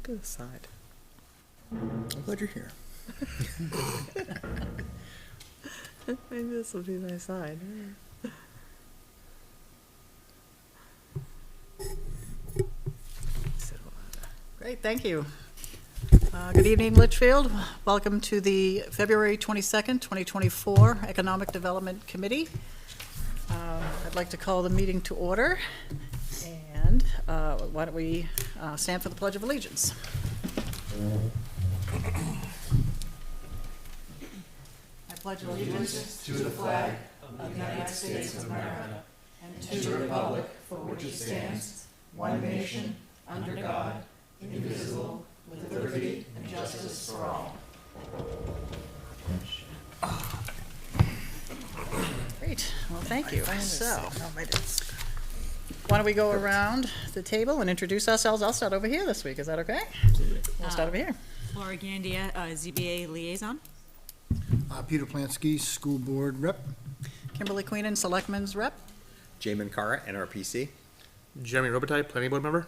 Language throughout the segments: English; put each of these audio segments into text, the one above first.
to the side. I'm glad you're here. Maybe this will be my side. Great, thank you. Good evening, Litchfield. Welcome to the February 22nd, 2024 Economic Development Committee. I'd like to call the meeting to order, and why don't we stand for the Pledge of Allegiance. I pledge allegiance to the flag of the United States of America and to the republic for which it stands, one nation, under God, indivisible, with liberty and justice for all. Great, well, thank you. So, why don't we go around the table and introduce ourselves? I'll start over here this week, is that okay? We'll start over here. Laura Gandia, ZBA Liaison. Peter Plansky, School Board Rep. Kimberly Queenan, Selectmen's Rep. Jamin Kara, NRPC. Jeremy Robitaille, Planning Board Member.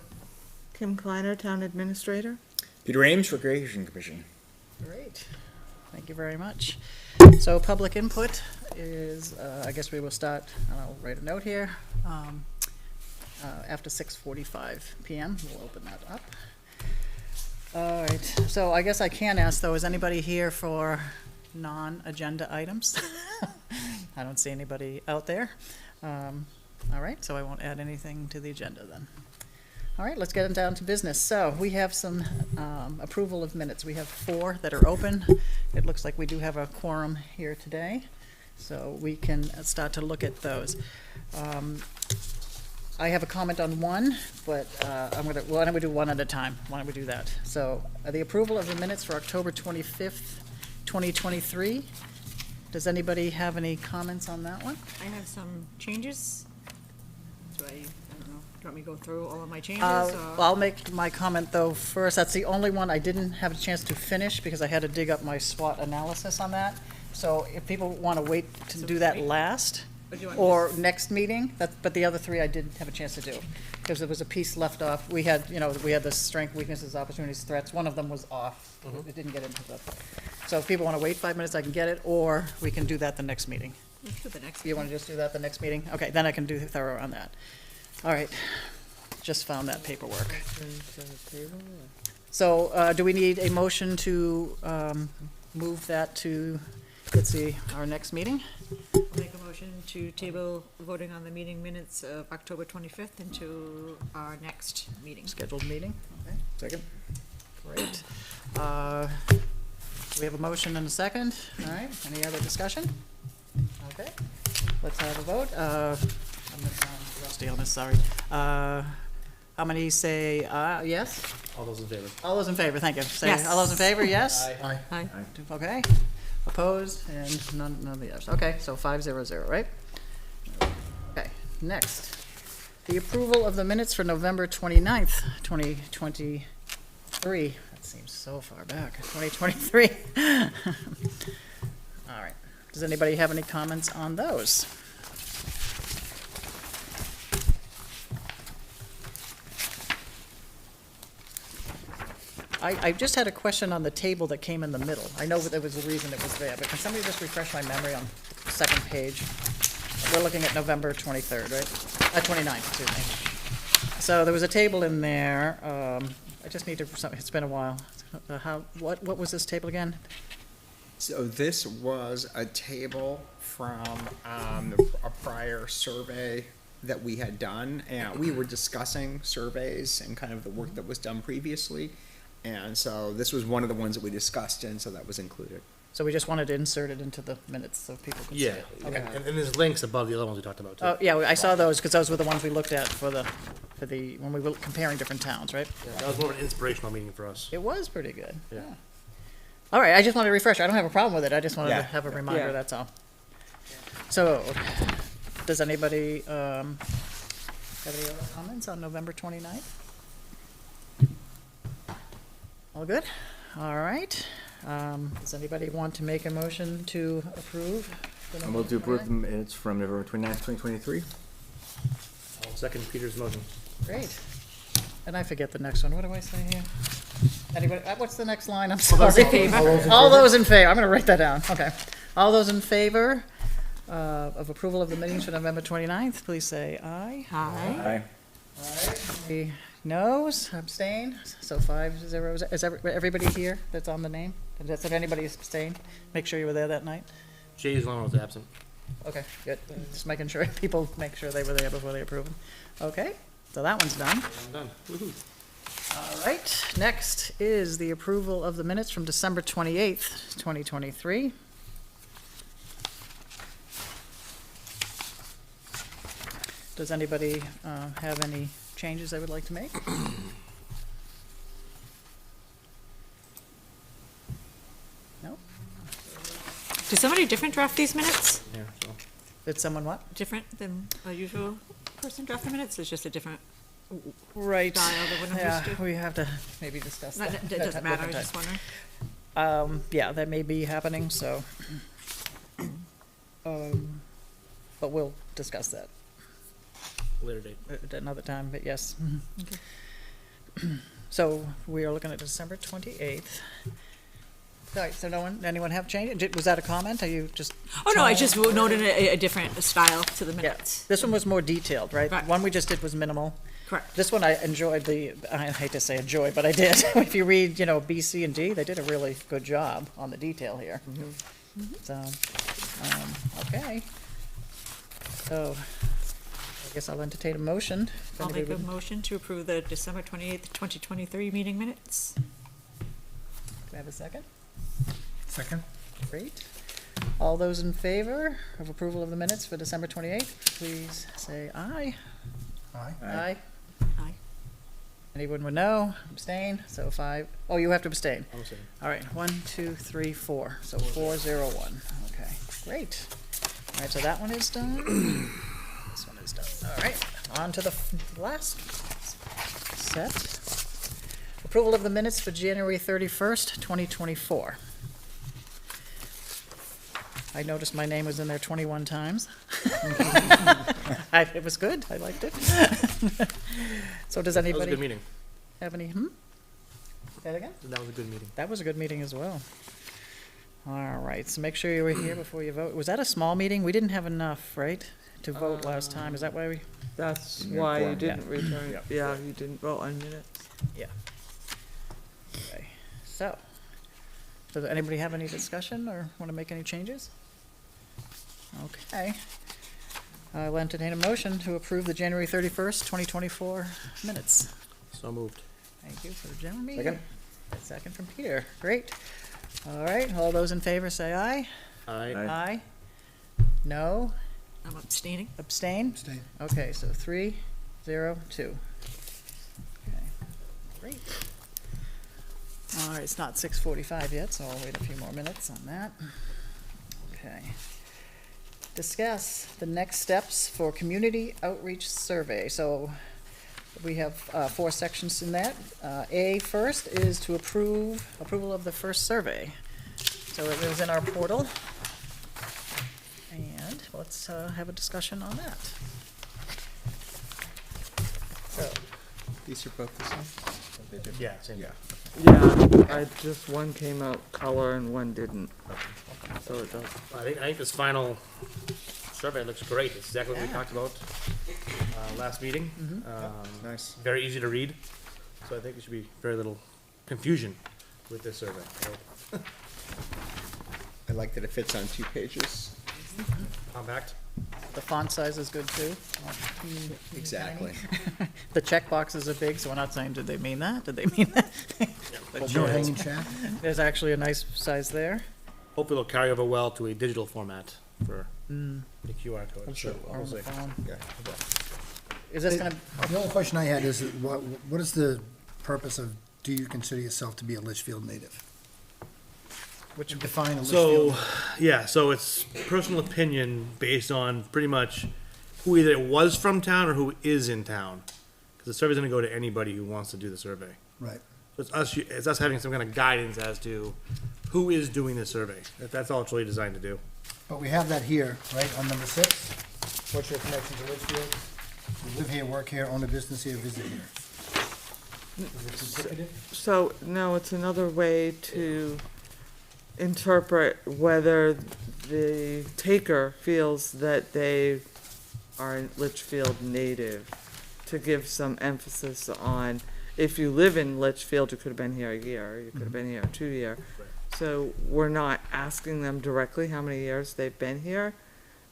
Kim Kleiner, Town Administrator. Peter Ames, Recreation Commission. Great, thank you very much. So public input is, I guess we will start, I'll write a note here, after 6:45 p.m. We'll open that up. All right, so I guess I can ask though, is anybody here for non-agenda items? I don't see anybody out there. All right, so I won't add anything to the agenda then. All right, let's get down to business. So we have some approval of minutes. We have 4 that are open. It looks like we do have a quorum here today, so we can start to look at those. I have a comment on one, but why don't we do one at a time? Why don't we do that? So the approval of the minutes for October 25th, 2023. Does anybody have any comments on that one? I have some changes. I don't know, do you want me to go through all of my changes? Well, I'll make my comment though first. That's the only one I didn't have a chance to finish because I had to dig up my SWOT analysis on that. So if people want to wait to do that last or next meeting, but the other 3 I didn't have a chance to do because there was a piece left off. We had the strength, weaknesses, opportunities, threats. One of them was off. It didn't get into the. So if people want to wait 5 minutes, I can get it, or we can do that the next meeting. Let's do the next You want to just do that the next meeting? Okay, then I can do thorough on that. All right, just found that paperwork. So do we need a motion to move that to, let's see, our next meeting? I'll make a motion to table voting on the meeting minutes of October 25th into our next meeting. Scheduled meeting? Okay. Second. Great. We have a motion and a second. All right, any other discussion? Okay, let's have a vote. I'm rusty on this, sorry. How many say yes? All those in favor. All those in favor, thank you. Say Yes. all those in favor, yes? Aye. Aye. Okay. Opposed, and none of the others. Okay, so 5-0-0, right? Okay, next. The approval of the minutes for November 29th, 2023. That seems so far back, 2023. All right. Does anybody have any comments on those? I just had a question on the table that came in the middle. I know that there was a reason it was there, but can somebody just refresh my memory on the second page? We're looking at November 23rd, right? 29th, excuse me. So there was a table in there. I just need to, it's been a while. What was this table again? So this was a table from a prior survey that we had done, and we were discussing surveys and kind of the work that was done previously. And so this was one of the ones that we discussed, and so that was included. So we just wanted to insert it into the minutes so people could see Yeah, it. okay. And there's links above the other ones we talked about too. Oh, yeah, I saw those because those were the ones we looked at when we were comparing different towns, right? Yeah, that was more of an inspirational meeting for us. It was pretty good. Yeah. All right, I just wanted to refresh. I don't have a problem with it. I just wanted to Yeah. have a reminder, Yeah. that's all. So, does anybody have any other comments on November 29th? All good? All right. Does anybody want to make a motion to approve? I move to approve the minutes from November 29th, 2023. I'll second Peter's motion. Great. And I forget the next one. What do I say here? Anybody, what's the next line? I'm sorry. favor. All those in favor. I'm gonna write that down. Okay. All those in favor of approval of the meetings for November 29th, please say aye. Aye. Aye. Any noes, abstain? So 5-0. Is everybody here that's on the name? Did anybody abstain? Make sure you were there that night. Jay's the one who was absent. Okay, good. Just making sure people make sure they were there before they approve them. Okay, so that one's done. I'm done. Woo-hoo. All right, next is the approval of the minutes from December 28th, 2023. Does anybody have any changes they would like to make? No? Did somebody different draft these minutes? Yeah, so. Did someone what? Different than a usual person draft the minutes? It's just a different Right. style that we're not Yeah, used to? we have to maybe discuss that. It doesn't matter, I was different just wondering. time. Yeah, that may be happening, so. But we'll discuss that Later date. at another time, but yes. Okay. So we are looking at December 28th. All right, so anyone have change? Was that a comment? Are you just? Oh, no, I just noted a different style to the Yeah, minutes. this one was more detailed, right? Right. The one we just did was minimal. Correct. This one I enjoyed I hate to say enjoy, but I did. If you read, B, C, and D, they did a really good job on the detail here. So, okay. So, I guess I'll entertain a motion. if I'll make anybody a would- motion to approve the December 28th, 2023 meeting minutes. Do I have a second? Second? Great. All those in favor of approval of the minutes for December 28th, please say aye. Aye. Aye. Aye. Anyone would know? Abstain? So 5. Oh, you have to abstain. I'm saying. All right, 1, 2, 3, 4. So 4-0-1. Okay, great. All right, so that one is done. This one is done. All right, on to the last set. Approval of the minutes for January 31st, 2024. I noticed my name was in there 21 times. It was good, I liked it. So does That was a anybody good meeting. have any, Say that again? That was a good meeting. That was a good meeting as well. All right, so make sure you were here before you vote. Was that a small meeting? We didn't have enough, right, to vote last time? Is that why we? That's Yeah, why you quorum. didn't return, Yeah. yeah, you didn't vote on minutes. Yeah. Okay, so, does anybody have any discussion or want to make any changes? Okay. I'll entertain a motion to approve the January 31st, 2024 minutes. So moved. Thank you for Jeremy. Second. A second from Peter. Great. All right, all those in favor say aye. Aye. Aye. No? I'm abstaining. Abstain? Abstain. Okay, so 3-0-2. Okay, great. All right, it's not 6:45 yet, so I'll wait a few more minutes on that. Okay. Discuss the next steps for community outreach survey. So we have 4 sections in that. A first is to approval of the first survey. So it was in our portal. And let's have a discussion on that. So, These are both the same? Yeah, same. Yeah. Yeah, one came out color and one didn't. So it does. I think this final survey looks great. It's exactly what we Yeah. talked about last meeting. Nice. Very easy to read, so I think there should be very little confusion with this survey. So, I like that it fits on 2 pages. compact. the font size is good too. Exactly. The check boxes are big, so we're not saying, did they mean that? Did they mean that? But No sure, hanging chaff? there's actually a nice size there. Hopefully it'll carry over well to a digital format for the QR code. I'm sure it Or will. on We'll the see. phone. Yeah. Is this gonna, The only question I had is, what is the purpose of, do you consider yourself to be a Litchfield native? which, Define a So, Litchfield. yeah, so it's personal opinion based on pretty much who either was from town or who is in town. Because the survey's gonna go to anybody who wants to do the survey. Right. So it's us having some kind of guidance as to who is doing this survey. That's all it's really designed to do. But we have that here, right, on number 6. What's your connection to Litchfield? You live here, work here, own a business here, visit here. So, no, it's another way to interpret whether the taker feels that they are a Litchfield native, to give some emphasis on, if you live in Litchfield, you could have been here a year, you could have been here 2 years. So we're not asking them directly how many years they've been here,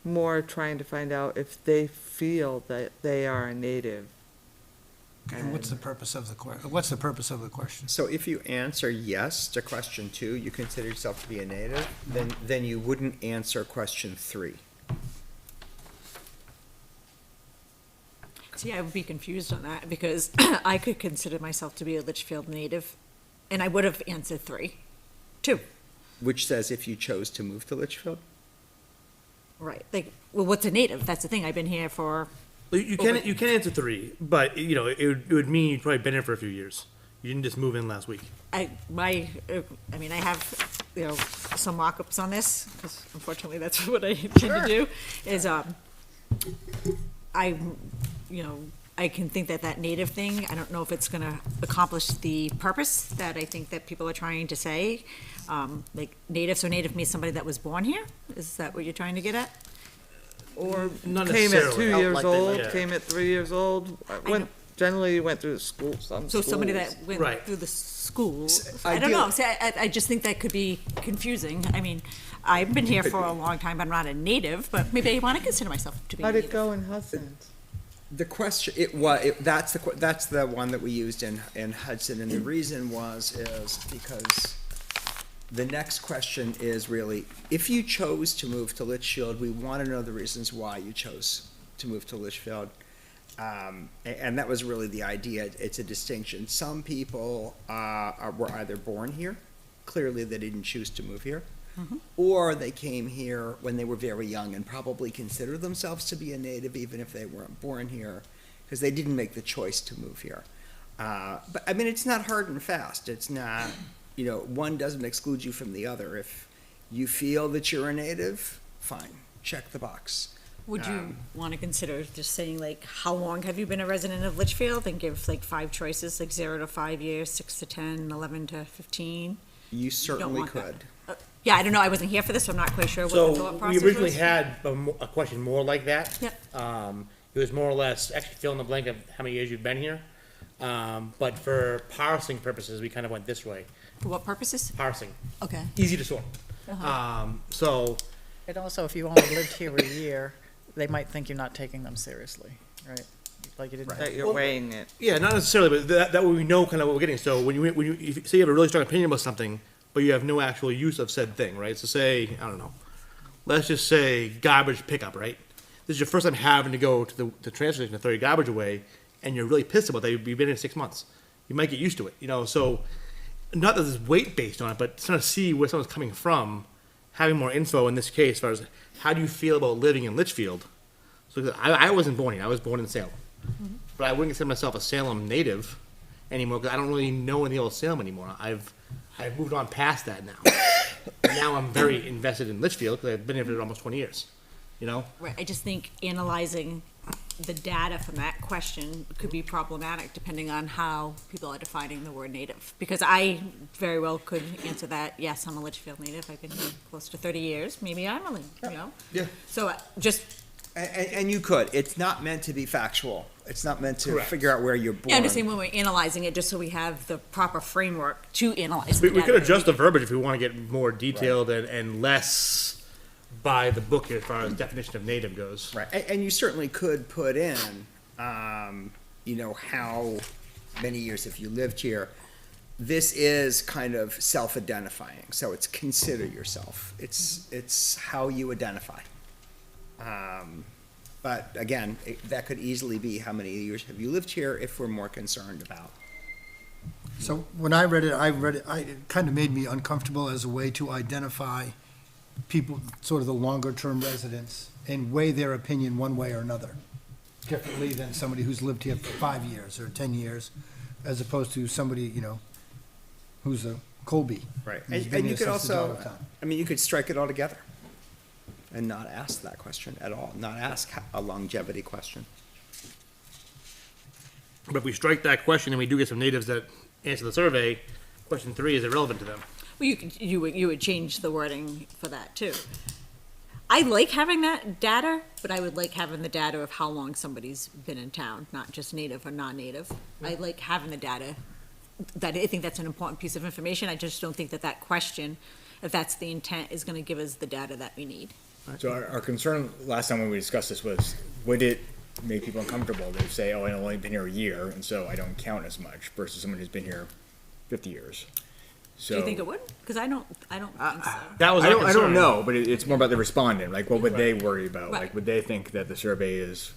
more trying to find out if they feel that they are a native. And what's the purpose of the what's the purpose of the question? So if you answer yes to question 2, you consider yourself to be a native, then you wouldn't answer question 3. See, I would be confused on that because I could consider myself to be a Litchfield native, and I would have answered 3, 2. Which says if you chose to move to Litchfield? Right. Like, well, what's a native? That's the thing. I've been here for. You can answer 3, but you know it would mean you'd probably been here for a few years. You didn't just move in last week. I have, some mock-ups on this, because unfortunately that's what I tend to do, is, I can think that native thing, I don't know if it's gonna accomplish the purpose that I think that people are trying to say. Like, native, so native means somebody that was born here? Is that what you're trying to get at? Or Not came at 2 necessarily. years Like old, yeah. came at 3 years old, generally you went through school, some So somebody schools. that went Right. through the school, I I don't do- know, see, I just think that could be confusing. I mean, I've been here for a long time, I'm not a native, but maybe I wanna consider myself to be a How'd native. it go in Hudson? The question, that's the one that we used in Hudson, and the reason is because the next question is really, if you chose to move to Litchfield, we want to know the reasons why you chose to move to Litchfield. And that was really the idea. It's a distinction. Some people were either born here, clearly they didn't choose to move here, or they came here when they were very young and probably considered themselves to be a native even if they weren't born here, because they didn't make the choice to move here. But I mean, it's not hard and fast. It's not, one doesn't exclude you from the other. If you feel that you're a native, fine, check the box. Would you wanna consider just saying like, how long have you been a resident of Litchfield, and give like 5 choices, like 0 to 5 years, 6 to 10, 11 to 15? You certainly want that. could. Yeah, I don't know, I wasn't here for this, so I'm not quite sure what the So thought we process originally was. had a question more like that. Yep. It was more or less actually fill in the blank of how many years you've been here. But for parsing purposes, we kind of went this way. For what purposes? Parsing, Okay. easy to sort. So And also, if you only lived here a year, they might think you're not taking them seriously, right? Like you didn't. That you're Well, weighing it. yeah, not necessarily, but that way we know kind of what we're getting. So when you if you say you have a really strong opinion about something, but you have no actual use of said thing, right? So say, I don't know, let's just say garbage pickup, right? This is your first time having to go to the transfer station to throw your garbage away, and you're really pissed about that. You've been here 6 months. You might get used to it, So not that there's weight based on it, but trying to see where someone's coming from, having more info in this case as far as how do you feel about living in Litchfield. So I wasn't born here. I was born in Salem. But I wouldn't consider myself a Salem native anymore because I don't really know anything about Salem anymore. I've moved on past that now. Now I'm very invested in Litchfield because I've been here for almost 20 years. Right, I just think analyzing the data from that question could be problematic depending on how people are defining the word native. Because I very well could answer that, yes, I'm a Litchfield native, I've been here close to 30 years, maybe I'm a, Yeah. So just, And you could. It's not meant to be factual. It's not meant to Correct. figure out where you're born. yeah, I'm just saying when we're analyzing it, just so we have the proper framework to analyze the We data. could adjust the verbiage if we want to get more detailed and less by the book as far as definition of native goes. Right, and you certainly could put in, how many years have you lived here. This is kind of self-identifying, so it's consider yourself. It's how you identify. But again, that could easily be how many years have you lived here if we're more concerned about. So when I read it, it kind of made me uncomfortable as a way to identify people, sort of the longer-term residents, and weigh their opinion one way or another, differently than somebody who's lived here for 5 years or 10 years, as opposed to somebody, who's a Colby. Right, who's been and here you could since the dawn also, of time. you could strike it all together and not ask that question at all, not ask a longevity question. But if we strike that question and we do get some natives that answer the survey, question 3 is irrelevant to them. Well, you would change the wording for that too. I like having that data, but I would like having the data of how long somebody's been in town, not just native or non-native. I like having the data. That, I think that's an important piece of information. I just don't think that question, if that's the intent, is gonna give us the data that we need. So our concern last time when we discussed this was, would it make people uncomfortable? They'd say, oh, I've only been here a year, and so I don't count as much, versus someone who's been here 50 years. So Do you think it would? Because I don't think so. That was I our don't concern. know, but it's more about the respondent. Like, what would they worry about? Right. Like, would they think that the survey is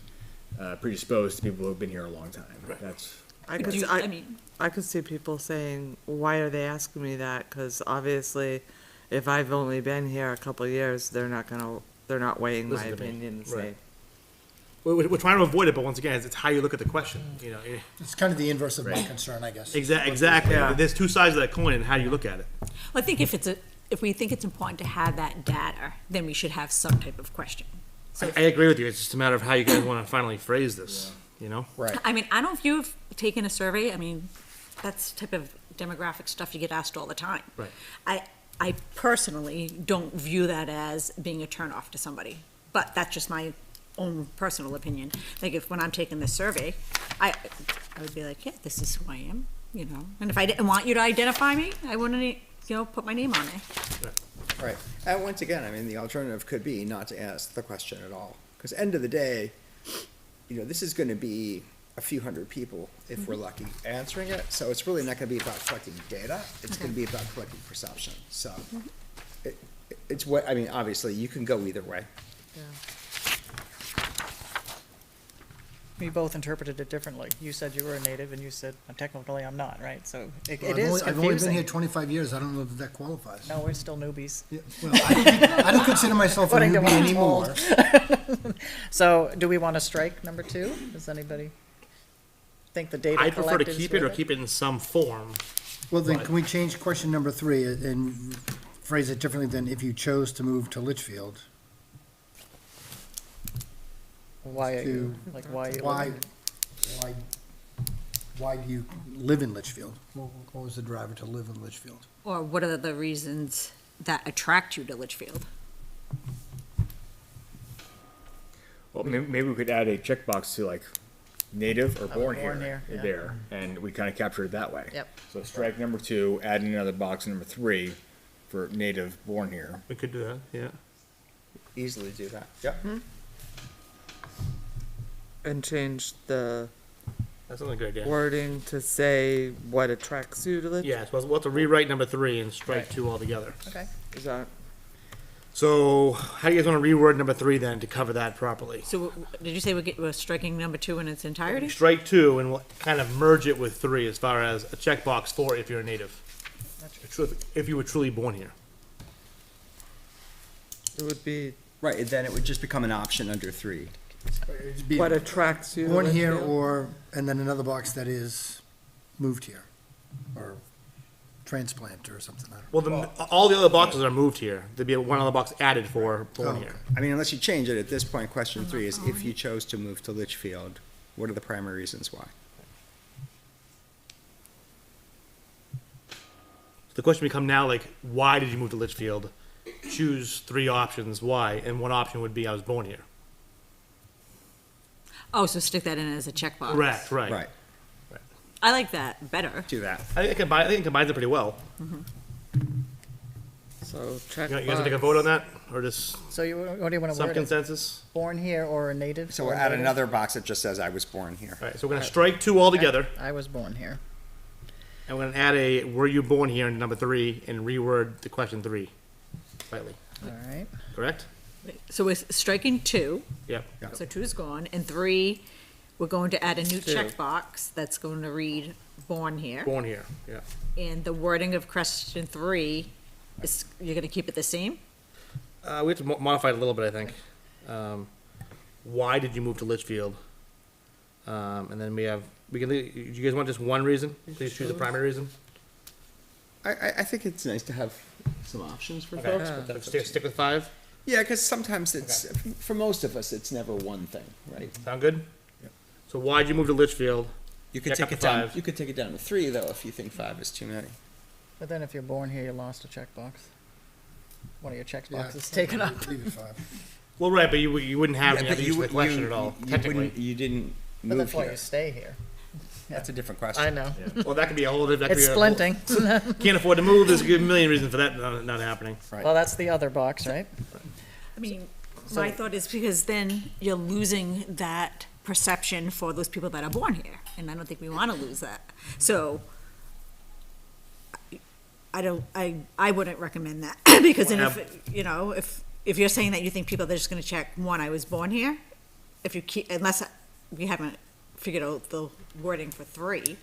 predisposed to people who've been here a long time? That's I Do could, you- I, I mean, I could see people saying, why are they asking me that? Cause obviously, if I've only been here a couple of years, they're not weighing my Listen to me. opinion the Right. same. We're trying to avoid it, but once again, it's how you look at the question, you know. It's kind of the inverse of my concern, I guess. Exactly. Yeah. There's two sides of that coin and how you look at it. well, I think if we think it's important to have that data, then we should have some type of question. I agree with you. It's just a matter of how you guys want to finally phrase this, you know? Right. I mean, I don't view taking a survey, I mean, that's type of demographic stuff you get asked all the time. Right. I personally don't view that as being a turnoff to somebody, but that's just my own personal opinion. Like, when I'm taking this survey, I would be like, yeah, this is who I am, you know? And if I didn't want you to identify me, I wouldn't, put my name on there. Right. And once again, I mean, the alternative could be not to ask the question at all. Because end of the day, this is going to be a few hundred people, if we're lucky, answering it. So it's really not going to be about collecting data. It's going to be about collecting perception. So it's what, I mean, obviously, you can go either way. We both interpreted it differently. You said you were a native, and you said, technically I'm not, right? So it Well, is I've only been here confusing. 25 years. I don't know that qualifies. No, we're still newbies. Yeah, well, I don't consider myself a According to newbie what I'm anymore. So do we want to strike number 2? Does anybody think the data I prefer to collected is keep it or good? keep it in some form. Well, then can we change question number 3 and phrase it differently than if you chose to move to Litchfield? Why are you, to- why are you Why, living- why, why do you live in Litchfield? What was the driver to live in Litchfield? Or what are the reasons that attract you to Litchfield? well, maybe we could add a checkbox to like native or born born here, here, yeah. there, and we kind of capture it that way. Yep. So strike number 2, add another box number 3 for native born here. We could do that, yeah. Easily do that. Yep. And change the That's not a good idea. wording to say what attracts you to Litchfield. Yeah, so we'll have to rewrite number 3 and strike Right. 2 altogether. Okay. Is that, So how do you guys want to reword number 3 then to cover that properly? So did you say we're striking number 2 in its entirety? Strike 2 and we'll kind of merge it with 3 as far as a checkbox for if you're a native. If you were truly born here. it would be Right, and then it would just become an option under 3. It'd be what attracts you to Born here Litchfield? or, and then another box that is moved here, or transplant or something. I don't know. Well, all the other boxes are moved here. There'd be one other box added for born Oh, here. I mean, unless you change it, at this point, question 3 is if you chose to move to Litchfield, what are the primary reasons why? The question become now like, why did you move to Litchfield? Choose 3 options, why, and one option would be I was born here. Oh, so stick that in as a checkbox. Correct, right. Right, I like that better. do that. I think it combines it pretty well. So check. You guys want to take a vote on that, or just So what do you want to some word it? consensus? Born here or a native? So or we'll add native? another box that just says I was born here. All right, so we're gonna strike 2 altogether, I was born here. and we're gonna add a "Were you born here?" in number 3, and reword the question 3 slightly. All right. Correct? So we're striking 2, Yep. so 2 is gone, and 3, we're going to add a new 2. checkbox that's going to read born here. Born here. Yeah. And the wording of question 3 is, you're gonna keep it the same? We have to modify it a little bit, I think. Why did you move to Litchfield? And then we can. Do you guys want just one reason? Please choose the primary reason. I think it's nice to have some options for Okay. folks. But that's Stick with 5. Yeah, because sometimes it's, for most of us, it's never one thing, right? Sound good? So why did you move to Litchfield? You could Check take up it to down, 5. you could take it down to 3, though, if you think 5 is too many. But then if you're born here, you lost a checkbox. One of your check Yeah, boxes taken up. Leave it 5. Well, right, but you wouldn't have Yeah, any but other you use for the would- question you- at all, you technically. wouldn't- You didn't But move that's why here. you stay here. That's a different question. I know. Well, that could be a whole, that could It's be a whole- splinting. Can't afford to move, there's a million reasons for that not happening. Well, that's the other box, right? I mean, my thought is because then you're losing that perception for those people that are born here, and I don't think we want to lose that. So, I wouldn't recommend that, because then if, you know, if you're saying that you think people are just gonna check, one, I was born here, if you keep, unless we haven't figured out the wording for 3,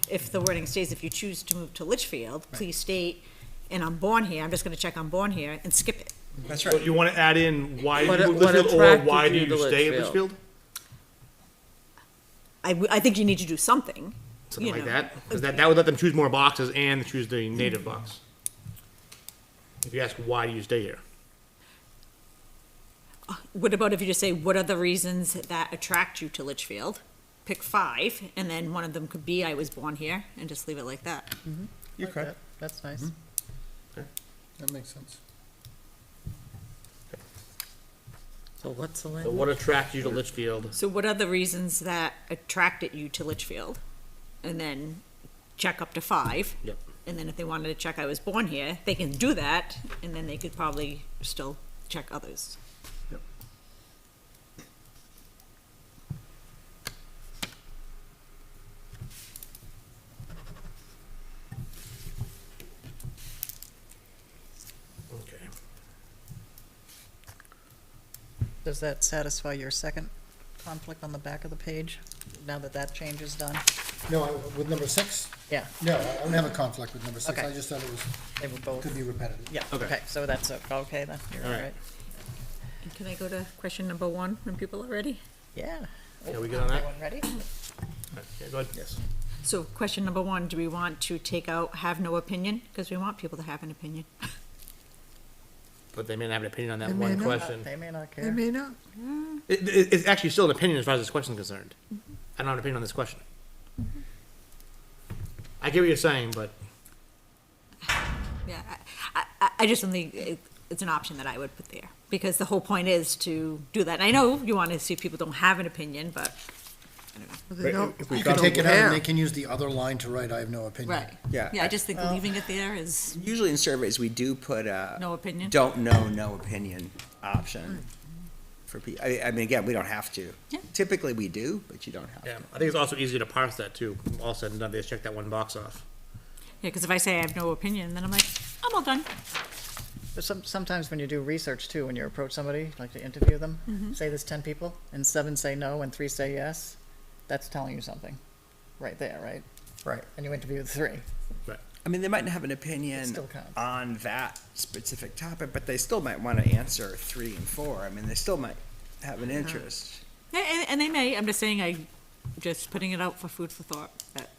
if the wording stays, if you choose to move to Litchfield, please state, and I'm born here, I'm just gonna check I'm born here, and skip it. That's So right. you wanna add in why What- you moved what Litchfield, or attracted why do you you to stay at Litchfield? Litchfield? I think you need to do something. Something you like know. that, because that would let them choose more boxes and choose the native box. If you ask, why do you stay here? What about if you just say, what are the reasons that attract you to Litchfield? Pick 5, and then one of them could be, I was born here, and just leave it like that. You Like could. that. That's nice. That makes sense. So what's the So language? what attracts you to Litchfield? So what are the reasons that attracted you to Litchfield? And then check up to 5. Yep. And then if they wanted to check I was born here, they can do that, and then they could probably still check others. Okay. Does that satisfy your second conflict on the back of the page, now that that change is done? No, with number 6? Yeah, No, I don't have a conflict with number 6. Okay. I just thought it was, they were both, could be repetitive. yeah, Okay. okay, so that's, okay then, you're all All right. right. And can I go to question number 1 when people are ready? Yeah. Yeah, we good on that? Everyone ready? Yeah, go ahead. Yes. So question number 1, do we want to take out have no opinion? Because we want people to have an opinion. But they may not have an opinion on that They may one not. question. They may not They care. may not. It's actually still an opinion as far as this question is concerned. I don't have an opinion on this question. I get what you're saying, but Yeah, I just don't think it's an option that I would put there, because the whole point is to do that. And I know you want to see if people don't have an opinion, but, I don't know. They don't, You they can don't take it out and care. they can use the other line to write, I have no opinion. Right. Yeah. Yeah, I just think leaving it there is Usually in surveys, we do put a no opinion. don't know, no opinion option for people. I mean, again, we don't have to. Yeah. Typically, we do, but you don't have yeah, to. I think it's also easier to parse that too. All said and done, they just check that one box off. Yeah, because if I say I have no opinion, then I'm like, I'm all done. But sometimes when you do research too, when you approach somebody, like to interview them, say there's 10 people, and 7 say no and 3 say yes, that's telling you something, right there, right? Right. And you interview 3. I mean, they might not have an opinion still counts. on that specific topic, but they still might want to answer 3 and 4. I mean, they still might have an interest. Yeah, and they may, I'm just saying, just putting it out for food for thought. That-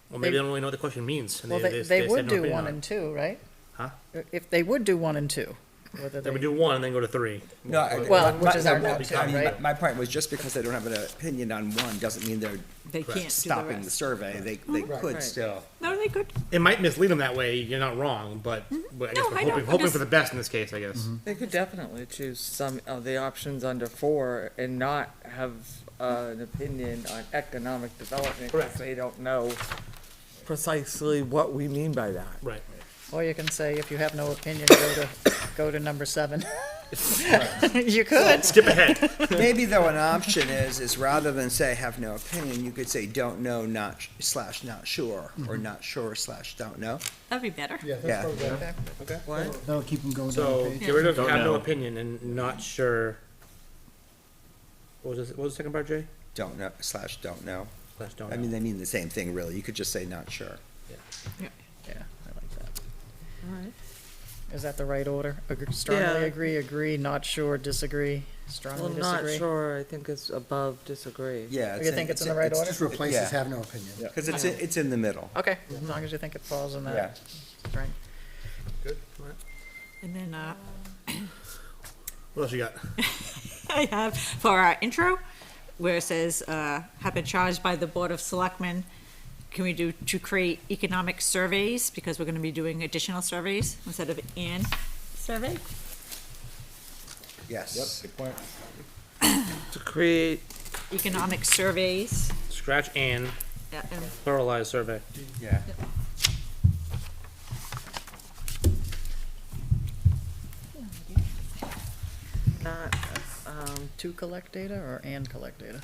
Well, maybe they don't really know what the question means. And Well, they say would no do opinion 1 on it. and 2, right? Huh? If they would do 1 and 2, whether They would they, do 1 and then go to 3. No, Well, which is our my- note too, I mean, right? My point was just because they don't have an opinion on one doesn't mean they're They can't do the stopping the rest. survey. They could Right. still. No, they could. It might mislead them that way. You're not wrong, but I guess No, we're I know, hoping, I'm hoping just- for the best in this case. I guess. They could definitely choose some of the options under 4 and not have an opinion on economic development, because Correct. they don't know precisely what we mean by that. Right. or you can say, if you have no opinion, go to number 7. You could. Skip ahead. Maybe though an option is rather than say have no opinion, you could say don't know, not not sure, or not sure / don't know. That'd be better. Yeah, Yeah. that's probably better. Okay. What? That'll keep them going down So the page. get rid of Don't have no know. opinion and not sure. What was the second part, Jay? Don't know / don't know. Slash don't I know. mean, they mean the same thing, really. You could just say not sure. Yeah, I like that. All right. Is that the right order? Strongly Yeah. agree, not sure, disagree, Well, strongly not disagree? sure, I think it's above disagree. Yeah. You think it's in the right order? Just replaces Yeah. have no opinion. Because it's in the middle. Okay, as long as you think it falls in Yeah. that strength. Good. All right. And then, What else you got? I have, for our intro, where it says, have been charged by the Board of Selectmen, can we do to create economic surveys, because we're gonna be doing additional surveys instead of an survey? Yes. Good point. To create, Economic surveys, Scratch and and pluralize survey. Yeah. not, To collect data or and collect data?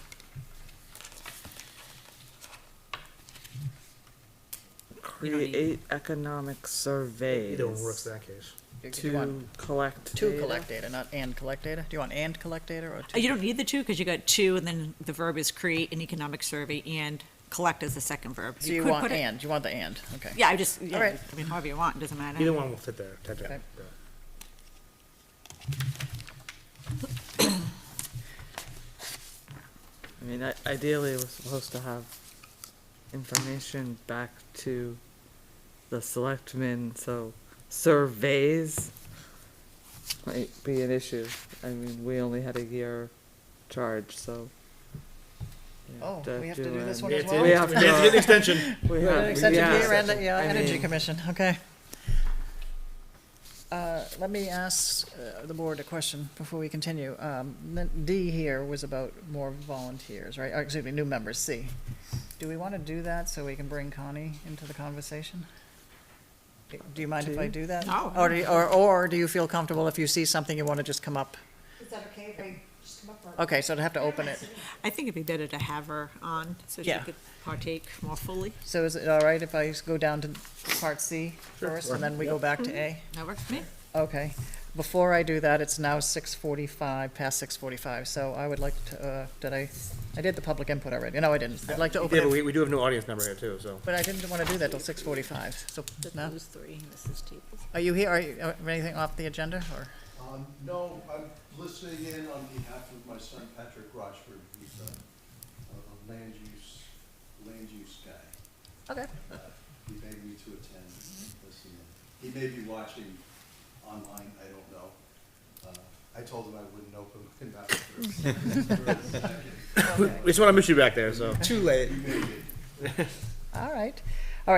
create economic surveys. Either one works in that case. Do you want To collect to data. collect data, not and collect data? Do you want and collect data or You to? don't need the two, because you got two, and then the verb is create an economic survey, and collect is the second verb. So you could want put it- and, you want the and, okay. Yeah, I just, yeah, right. I mean, however you want, it doesn't matter. Either one will fit there, technically. Okay. I mean, ideally, we're supposed to have information back to the selectmen, so surveys might be an issue. I mean, we only had a year charge, so. Oh, we have to do this one We as have to well? We have we have to get an to, extension. we An have, extended yeah. year and, yeah, I Energy mean, Commission, okay. Let me ask the board a question before we continue. D here was about more volunteers, right? Excuse me, new members, C. Do we want to do that so we can bring Connie into the conversation? Do you mind if I do that? No. Or do you feel comfortable if you see something you want to just come up? Is that okay if I just come up? Or- Okay, so to have to open it. I think it'd be better to have her on, so she Yeah. could partake more fully. So is it all right if I go down to part C first and then we go back to A? That works for me. Okay. Before I do that, it's now 6:45, past 6:45, so I would like to, I did the public input already. No, I didn't. I'd like to open Yeah, but it, we do have no audience member here too, so. but I didn't want to do that till 6:45, so, no? Those three, this is tables. Are you here, are you, anything off the agenda, or? No, I'm listening in on behalf of my son Patrick Rochford, who's a land use guy. Okay. He begged me to attend, listen in. He may be watching online, I don't know. I told him I wouldn't open him out for a second. We just wanna miss you back there, so. Too late. All right,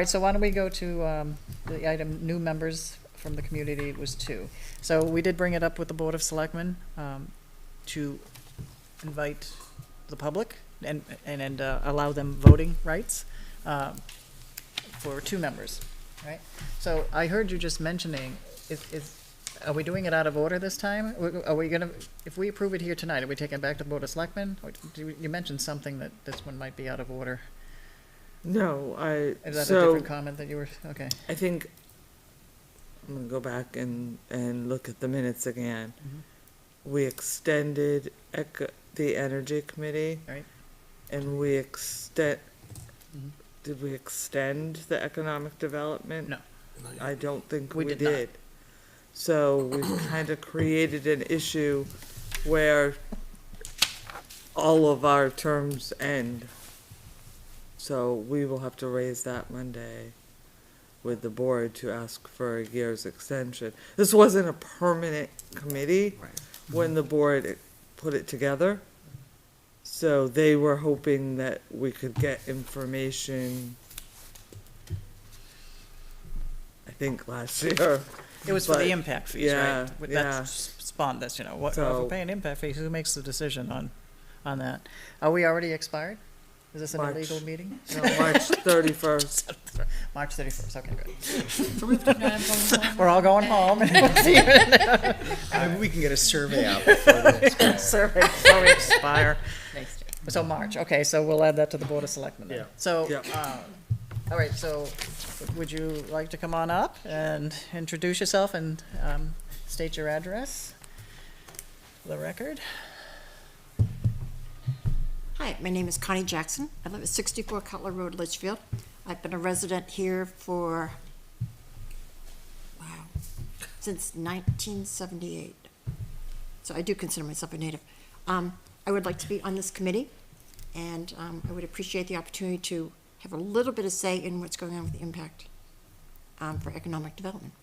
so why don't we go to, the item, new members from the community, it was 2. So we did bring it up with the Board of Selectmen, to invite the public and allow them voting rights, for 2 members, right? So I heard you just mentioning, are we doing it out of order this time? Are we gonna, if we approve it here tonight, are we taking it back to the Board of Selectmen? Or you mentioned something that this one might be out of order. No, Is that a so, different comment that you were, okay. I think, I'm gonna go back and look at the minutes again. We extended the Energy Committee. Right. And we did we extend the Economic Development? No. I don't think We we did not. did. So we've kind of created an issue where all of our terms end. So we will have to raise that Monday with the board to ask for a year's extension. This wasn't a permanent committee when the board put it together. So they were hoping that we could get information, I think, last year. It was for But, the impact fees, yeah, right? With yeah. that spawn, that's, what, if So- we're paying impact fees, who makes the decision on that? Are we already expired? Is this an March. illegal meeting? No, March 31st. March 31st, okay, good. We're all going home. Maybe we can get a survey out before the Survey before we expire. So March, okay, so we'll add that to the Board of Selectmen then. Yeah. So, Yep. all right, so would you like to come on up and introduce yourself and state your address for the record? Hi, my name is Connie Jackson. I live at 64 Cutler Road, Litchfield. I've been a resident here for, since 1978. So I do consider myself a native. I would like to be on this committee, and I would appreciate the opportunity to have a little bit of say in what's going on with the impact for economic development.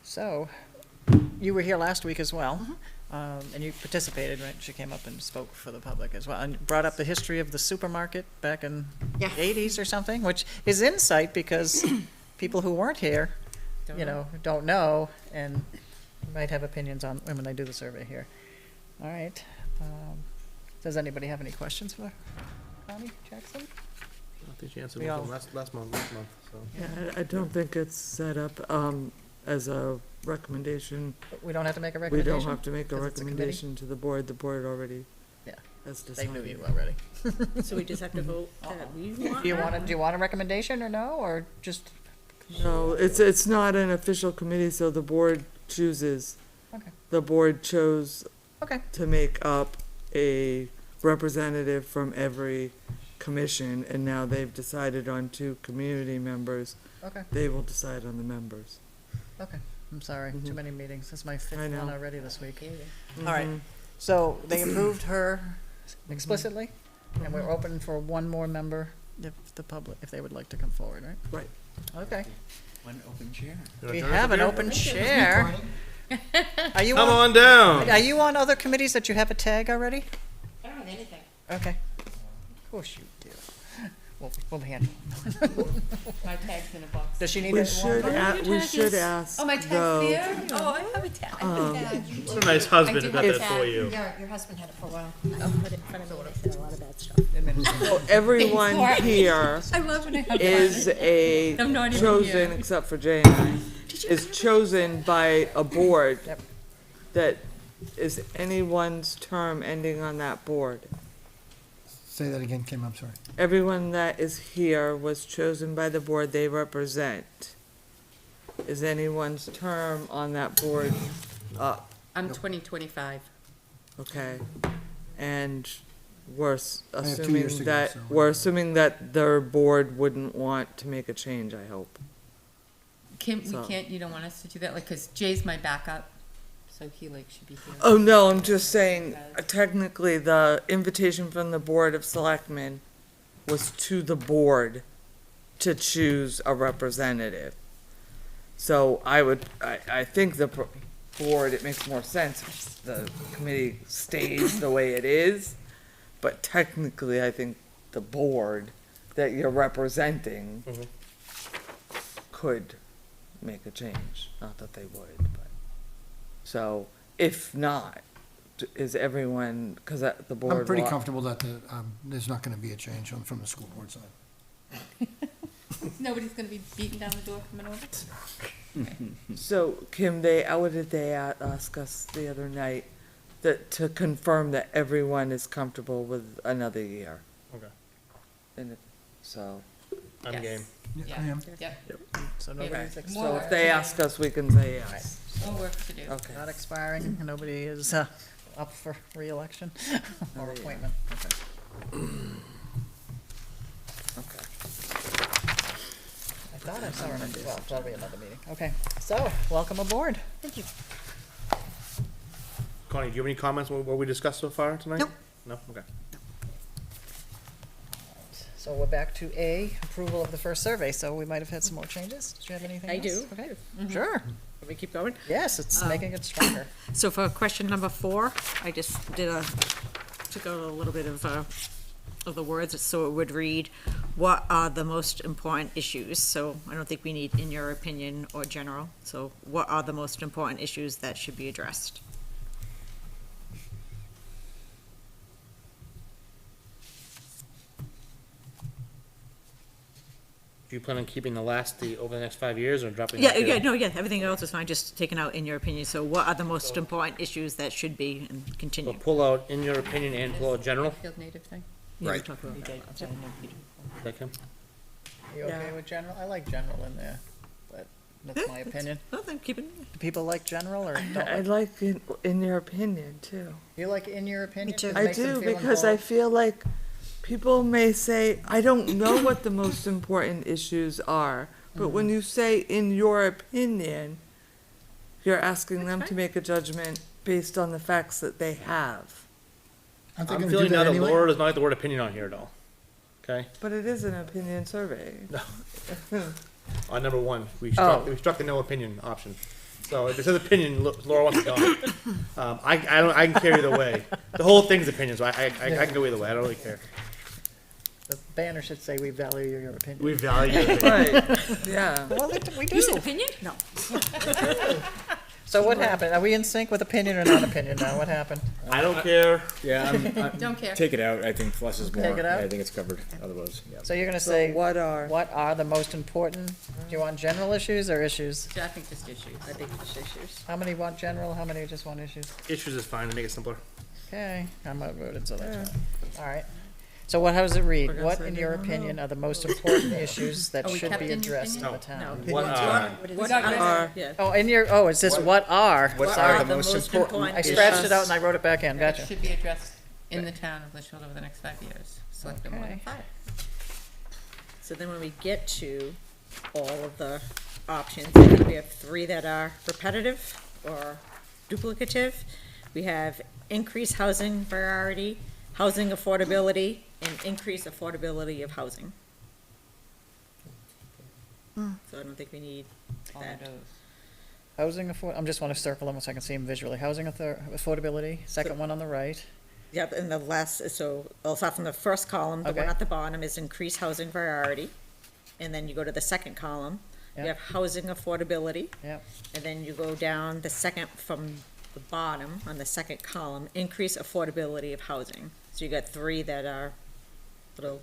So, you were here last week as well, and you participated, right? She came up and spoke for the public as well, and brought up the history of the supermarket back in Yeah. the 80s or something, which is insight because people who weren't here, don't know, and might have opinions on when they do the survey here. All right. Does anybody have any questions for Connie Jackson? I think she answered We one all- last month, so. Yeah, I don't think it's set up, as a recommendation. We don't have to make a We recommendation? don't have to make a 'Cause it's committee? recommendation to the board already Yeah. has They decided. knew you already. So we just have to vote that we want. Do you want a recommendation or no, or just, No, it's not an official committee, so the board chooses. Okay. The board chose okay, to make up a representative from every commission, and now they've decided on 2 community members. okay, They will decide on the members. okay. I'm sorry, too many meetings. This is my 5th I know. one already this week. All right, Mhm. so they approved her explicitly, and we're open for one more member if the public, if they would like to come forward, right? Right. Okay. One open chair. We have an open chair. Are you Come on, on down. are you on other committees that you have a tag already? I don't have anything. Okay. Of course you do. We'll handle it. My tag's in a box. Does she need We a should, Your tag is- ask, Oh, my tag's though, there? Oh, I have a tag. I have a tag. What a nice husband who I got do that have for you. Your husband had it for a while. I'll put it in front of me, I said a lot of bad stuff. so everyone Thanks, Lauren. here I love when I have is that. a I'm not even chosen, here. except for Jay and I, is chosen by a board. Yep. That is anyone's term ending on that board. Say that again, Kim, I'm sorry. Everyone that is here was chosen by the board they represent. Is anyone's term on that board up? I'm 2025. Okay. And we're I have 2 assuming years to go, that, so- we're assuming that their board wouldn't want to make a change, I hope. Kim, we So- can't, you don't want us to do that, like, cause Jay's my backup, so he like should be here. Oh, no, I'm just saying, technically, the invitation from the Board of Selectmen was to the board to choose a representative. So I think the board, it makes more sense if the committee stays the way it is, but technically, I think the board that you're representing Mhm. could make a change, not that they would, but. So, if not, is everyone, because the board. I'm pretty wa- comfortable that there's not gonna be a change from the school board side. Nobody's gonna be beating down the door coming over? So, Kim, what did they ask us the other night? That, to confirm that everyone is comfortable with another year. Okay. And so, I'm Yes. game. Yeah. I am. Yep, So okay, nobody's so if they ask us, we can say yes. more work to do. Okay. not expiring, nobody is up for reelection or appointment. Okay. Okay. I thought I saw her, well, that'll be another meeting. Okay, so, welcome aboard. Thank you. Connie, do you have any comments on what we discussed so far tonight? Nope. No? Okay. So we're back to A, approval of the first survey, so we might have had some more changes. Do you have anything I else? do. Okay, sure. Can we keep going? Yes, it's making it stronger. So for question number 4, I just took out a little bit of the words, so it would read, what are the most important issues? So I don't think we need in your opinion or general. So what are the most important issues that should be addressed? Do you plan on keeping over the next 5 years or dropping? Yeah, that to- yeah, no, yeah, everything else is fine, just taking out in your opinion. So what are the most important issues that should be and So continue? pull out in your opinion and pull out general. Field native thing. Yeah, we Right. talked about that. Is that Kim? Are you okay with general? I like general in there, but that's my opinion. Well, then keep it, Do people like general or don't? I like in your opinion, too. You like in your opinion? too. 'Cause it I makes them do, feel because I involved? feel like people may say, I don't know what the most important issues are, but when you say in your opinion, you're asking them to make a judgment based on the facts that they have. Aren't they I'm gonna do feeling now that that anyway? Laura does not like the word opinion on here at all. Okay? But it is an opinion survey. On number 1, we Oh. struck the no opinion option. So if it says opinion, Laura wants it gone. I don't, I can carry either way. The whole thing's opinion, so I can go either way. I don't really care. The banner should say, "We value your opinion." We value your opinion. Right, yeah. Well, we do. You said opinion? No. So what happened? Are we in sync with opinion or non-opinion now? What happened? I don't care. Yeah, Don't care. take it out. I think less is more. Take it out? I think it's covered otherwise, yeah. So you're gonna say, What are? what are the most important? Do you want general issues or issues? I think just issues. I think just issues. How many want general? How many just want issues? Issues is fine to make it simpler. Okay, I'm outvoted, so that's fine. All right. So how does it read? gonna What, say in they your don't know. opinion, are the most important issues that Are we should kept be in your addressed in opinion? the No. town? What We're not gonna- Are. Yeah. Oh, in your, oh, is this what are? What Sorry. are the most important I scratched it out and I wrote it back in, That gotcha. should be addressed in the town of Litchfield over the next 5 years. Select them more than Okay. 5. So then when we get to all of the options, I think we have 3 that are repetitive or duplicative. We have increased housing variety, housing affordability, and increased affordability of housing. So I don't think we need All of that. those. Housing I'm just want to circle them so I can see them visually. Housing affordability, second one on the right. Yep, and the last, so I'll start from the first column, the one Okay. at the bottom is increased housing variety. And then you go to the second column, you Yep. have housing affordability. Yep. And then you go down the second from the bottom, on the second column, increase affordability of housing. So you got 3 that are little,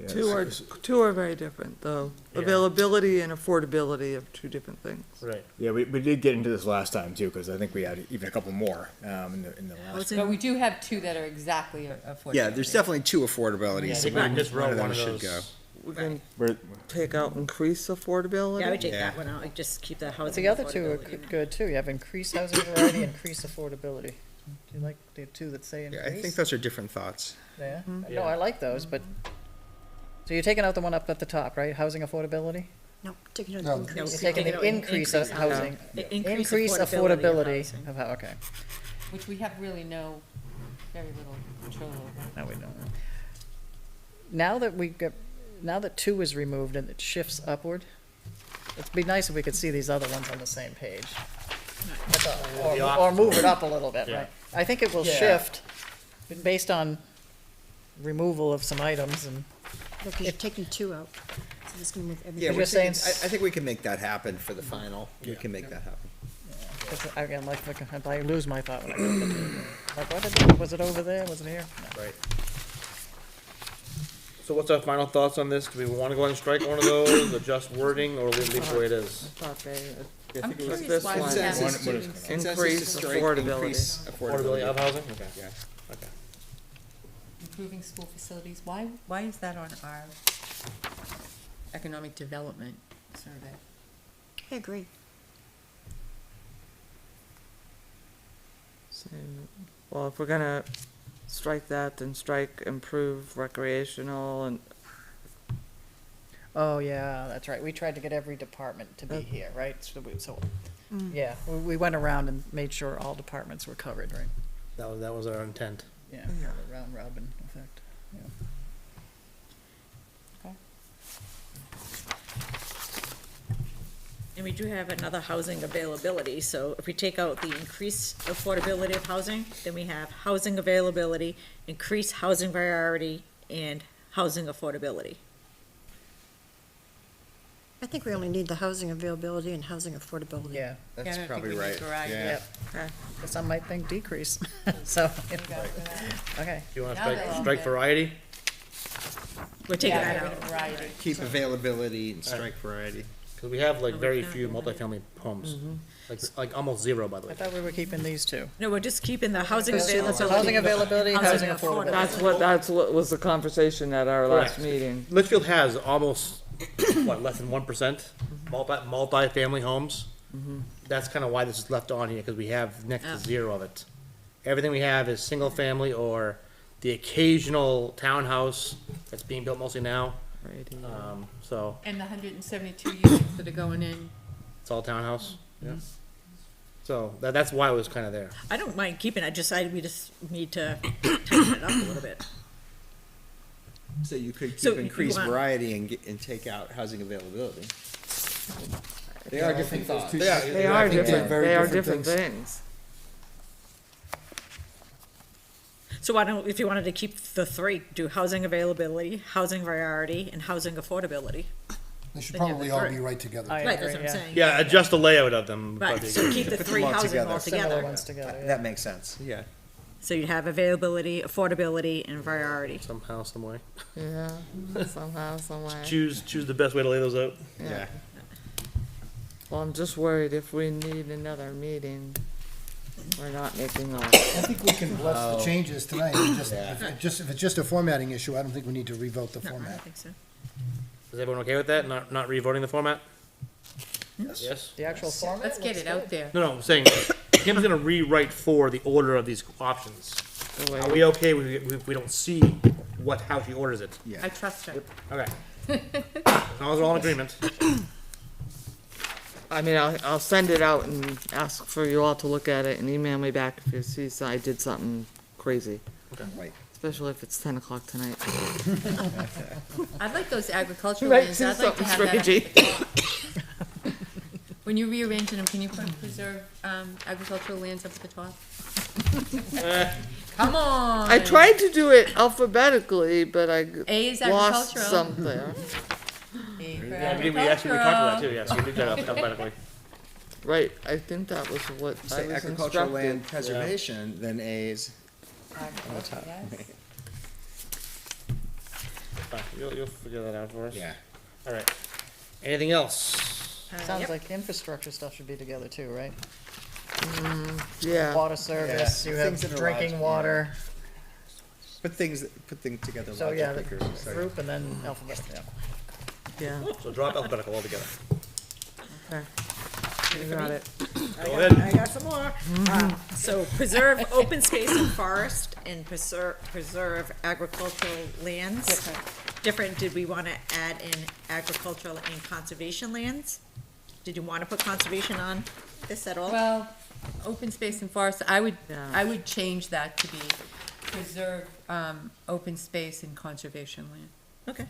Two are very different, though. Yeah. Availability and affordability are 2 different things. Right. Yeah, we did get into this last time too, because I think we had even a couple more, in the last. housing. But we do have 2 that are exactly affordable. Yeah, there's definitely 2 affordabilities. I think we can just One roll of them one of should those. go. We can We're- take out increase affordability. Yeah, I would take Yeah. that one out, I'd just keep the housing The other 2 are affordability. good too. You have increased housing variety, increased affordability. Do you like the 2 that say Yeah, increase? I think those are different thoughts. Yeah, Yeah. no, I like those, but, so you're taking out the one up at the top, right? Housing affordability? No, taking it No. increase. You're No, taking taking the out increase of housing. Increase affordability housing. of, okay. Which we have really very little control over. Now we know. Now that 2 is removed and it shifts upward, it'd be nice if we could see these other ones on the same page. That's all. The Or move it up a little bit, Yeah. right? I think it will Yeah. shift based on removal of some items and, Because you're taking 2 out, so it's gonna move Yeah, everything. You're saying I think we can make that happen for the final. We can make that happen. again, like, I lose my thought when I go to the 2. Like, was it over there? Was it here? No. Right. So what's our final thoughts on this? Do we want to go ahead and strike one of those, adjust wording, or leave it the way it is? I thought they, I'm think it was curious this why we one. have Consensus What is- Consensus Increase to strike affordability. increase Affordability of housing? Okay. Yeah. Okay. Improving school facilities, why is that on our economic development survey? I agree. Well, if we're gonna strike that, then strike improve recreational and, Oh, yeah, that's right. We tried to get every department to be here, right? Yeah, we went around and made sure all departments were covered, right? That was our intent. Yeah, the round robin effect, yeah. And we do have another housing availability, so if we take out the increased affordability of housing, then we have housing availability, increased housing variety, and housing affordability. I think we only need the housing availability and housing affordability. Yeah, That's Yeah, I don't think probably we need right. variety. Yeah. yep. Some might think decrease, so, We got rid of that. okay. Do you want to Now they're all strike good. variety? We're taking Yeah, that get rid out. of variety. Keep availability and strike variety. Because we have like very few multifamily homes, like almost 0, by the I way. thought we were keeping these 2. No, we're just keeping the housing Those two, availability. housing availability, housing affordability. that's what was the conversation at our last Correct. meeting. Litchfield has almost, less than 1% multi-family homes. That's kind of why this is left on here, because we have next to Oh. 0 of it. Everything we have is single family or the occasional townhouse that's being built mostly now. So And the 172 units that are going in, it's all townhouse. Yeah. So that's why it was kind of there. I don't mind keeping it, we just need to tighten it up a little bit. So you could So keep you increase want- variety and take out housing availability. They are different thoughts. They are think they're different, very they are different different things. So why don't, if you wanted to keep the three, do housing availability, housing variety, and housing affordability. They should Then you have probably the all three. be right together. I Right, that's agree, what I'm yeah. saying. Yeah, adjust the layout of them. would Right, probably so be keep the Put them three all housing together. all Similar together. ones together, yeah. That makes sense, yeah. So you'd have availability, affordability, and variety. somehow, some way. Yeah, somehow, some way. Choose the best way to lay those out. Yeah. Well, I'm just worried if we need another meeting, we're not making our, I think we can bless the changes tonight, and Yeah. if it's just a formatting issue, I don't think we need to revote the No, I don't format. think so. Is everyone okay with that? Not re-voting the format? Yes? The actual format Let's get looks it out good. there. No, I'm saying, Kim's gonna rewrite for the order of these options. the way Are we okay if we don't see how she orders it? Yeah. I trust her. Okay. As long as we're all in agreement. I mean, I'll send it out and ask for you all to look at it and email me back if you see I did something crazy, Right. especially if it's 10 o'clock tonight. I'd like those agricultural Right, lands, see I'd like to something have that crazy. up at the top. When you're rearranging them, can you preserve, agricultural lands up at the top? Come on. I tried to do it alphabetically, but I A is lost agricultural. some there. A for Yeah, we actually, we talked about that too, yes, we did that alphabetically. Right, I think that was what I So was agricultural instructed. land preservation, then A's on the top. Yes. Fine, You'll figure that out for us. Yeah. All right. Anything else? Sounds Yep. like infrastructure stuff should be together too, right? Yeah, Water service, Yeah, you have things that are drinking large, water, Put things together. so yeah, the logical, so- group and then alphabet, yeah. yeah, So drop alphabetical altogether. okay. You got it. Go ahead. I got some more. So preserve open space and forest and preserve agricultural lands. Different, did we want to add in agricultural and conservation lands? Did you want to put conservation on this at all? Well, open space and forest, Yeah. I would change that to be preserve, open space and conservation land. Okay.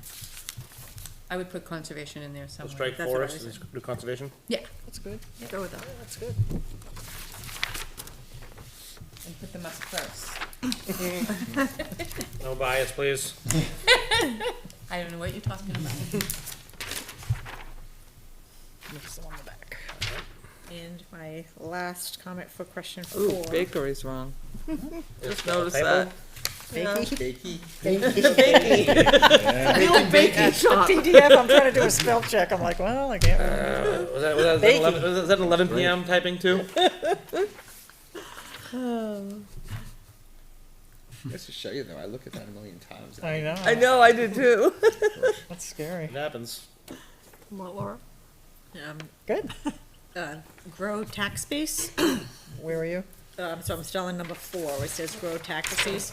I would put conservation in there So somewhere. strike That's what I forest was and do conservation. Yeah, That's good, Go with that. that's good. and put them up first. No bias, please. I don't know what you're talking about. Mix them on the back. And my last comment for question Ooh, 4. bakery's wrong. Just noticed Table? that. Bakey. Little baking shop. PDF, I'm trying to do a spell check, I'm like, well, I can't remember. Was that 11 p.m. typing too? Just to show you though, I look at that a million times. I know. I know, I did too. That's scary. It happens. What, Laura? Good. Grow tax base. Where are you? So I'm still on number 4, where it says grow tax base.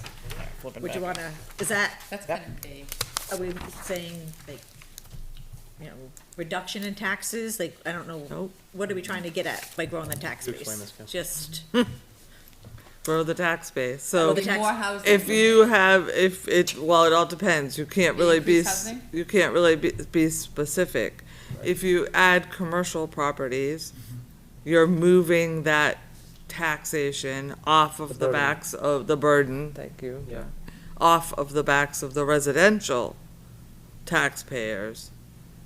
Flipping Would you back. wanna, is that, That's kind of vague. are we saying, like, you know, reduction in taxes? Like, I don't know, Nope. what are we trying to get at by growing the tax You base? explain this, Kim. Just, Grow the tax base, Oh, so the tax- More housing. if you have, if it, well, it all depends, you can't really be, Increase housing? you can't really be specific. If you add commercial properties, you're moving that taxation off of the burden. backs of the burden, thank you. Yeah. Off of the backs of the residential taxpayers,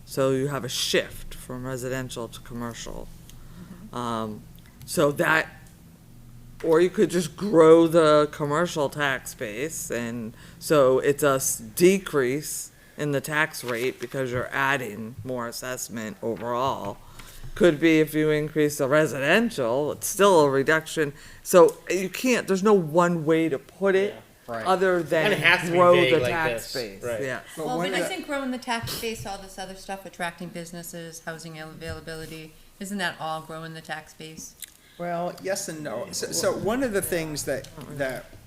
so you have a shift from residential to commercial. So that, or you could just grow the commercial tax base, and so it's a decrease in the tax rate because you're adding more assessment overall. Could be if you increase the residential, it's still a reduction. So you can't, there's no one way to put it, Right. other than Kinda has to be grow vague the like tax this, base, right. yeah. But Well, one but of I the- think growing the tax base, all this other stuff, attracting businesses, housing availability, isn't that all growing the tax base? Well, yes and no. So one of the things that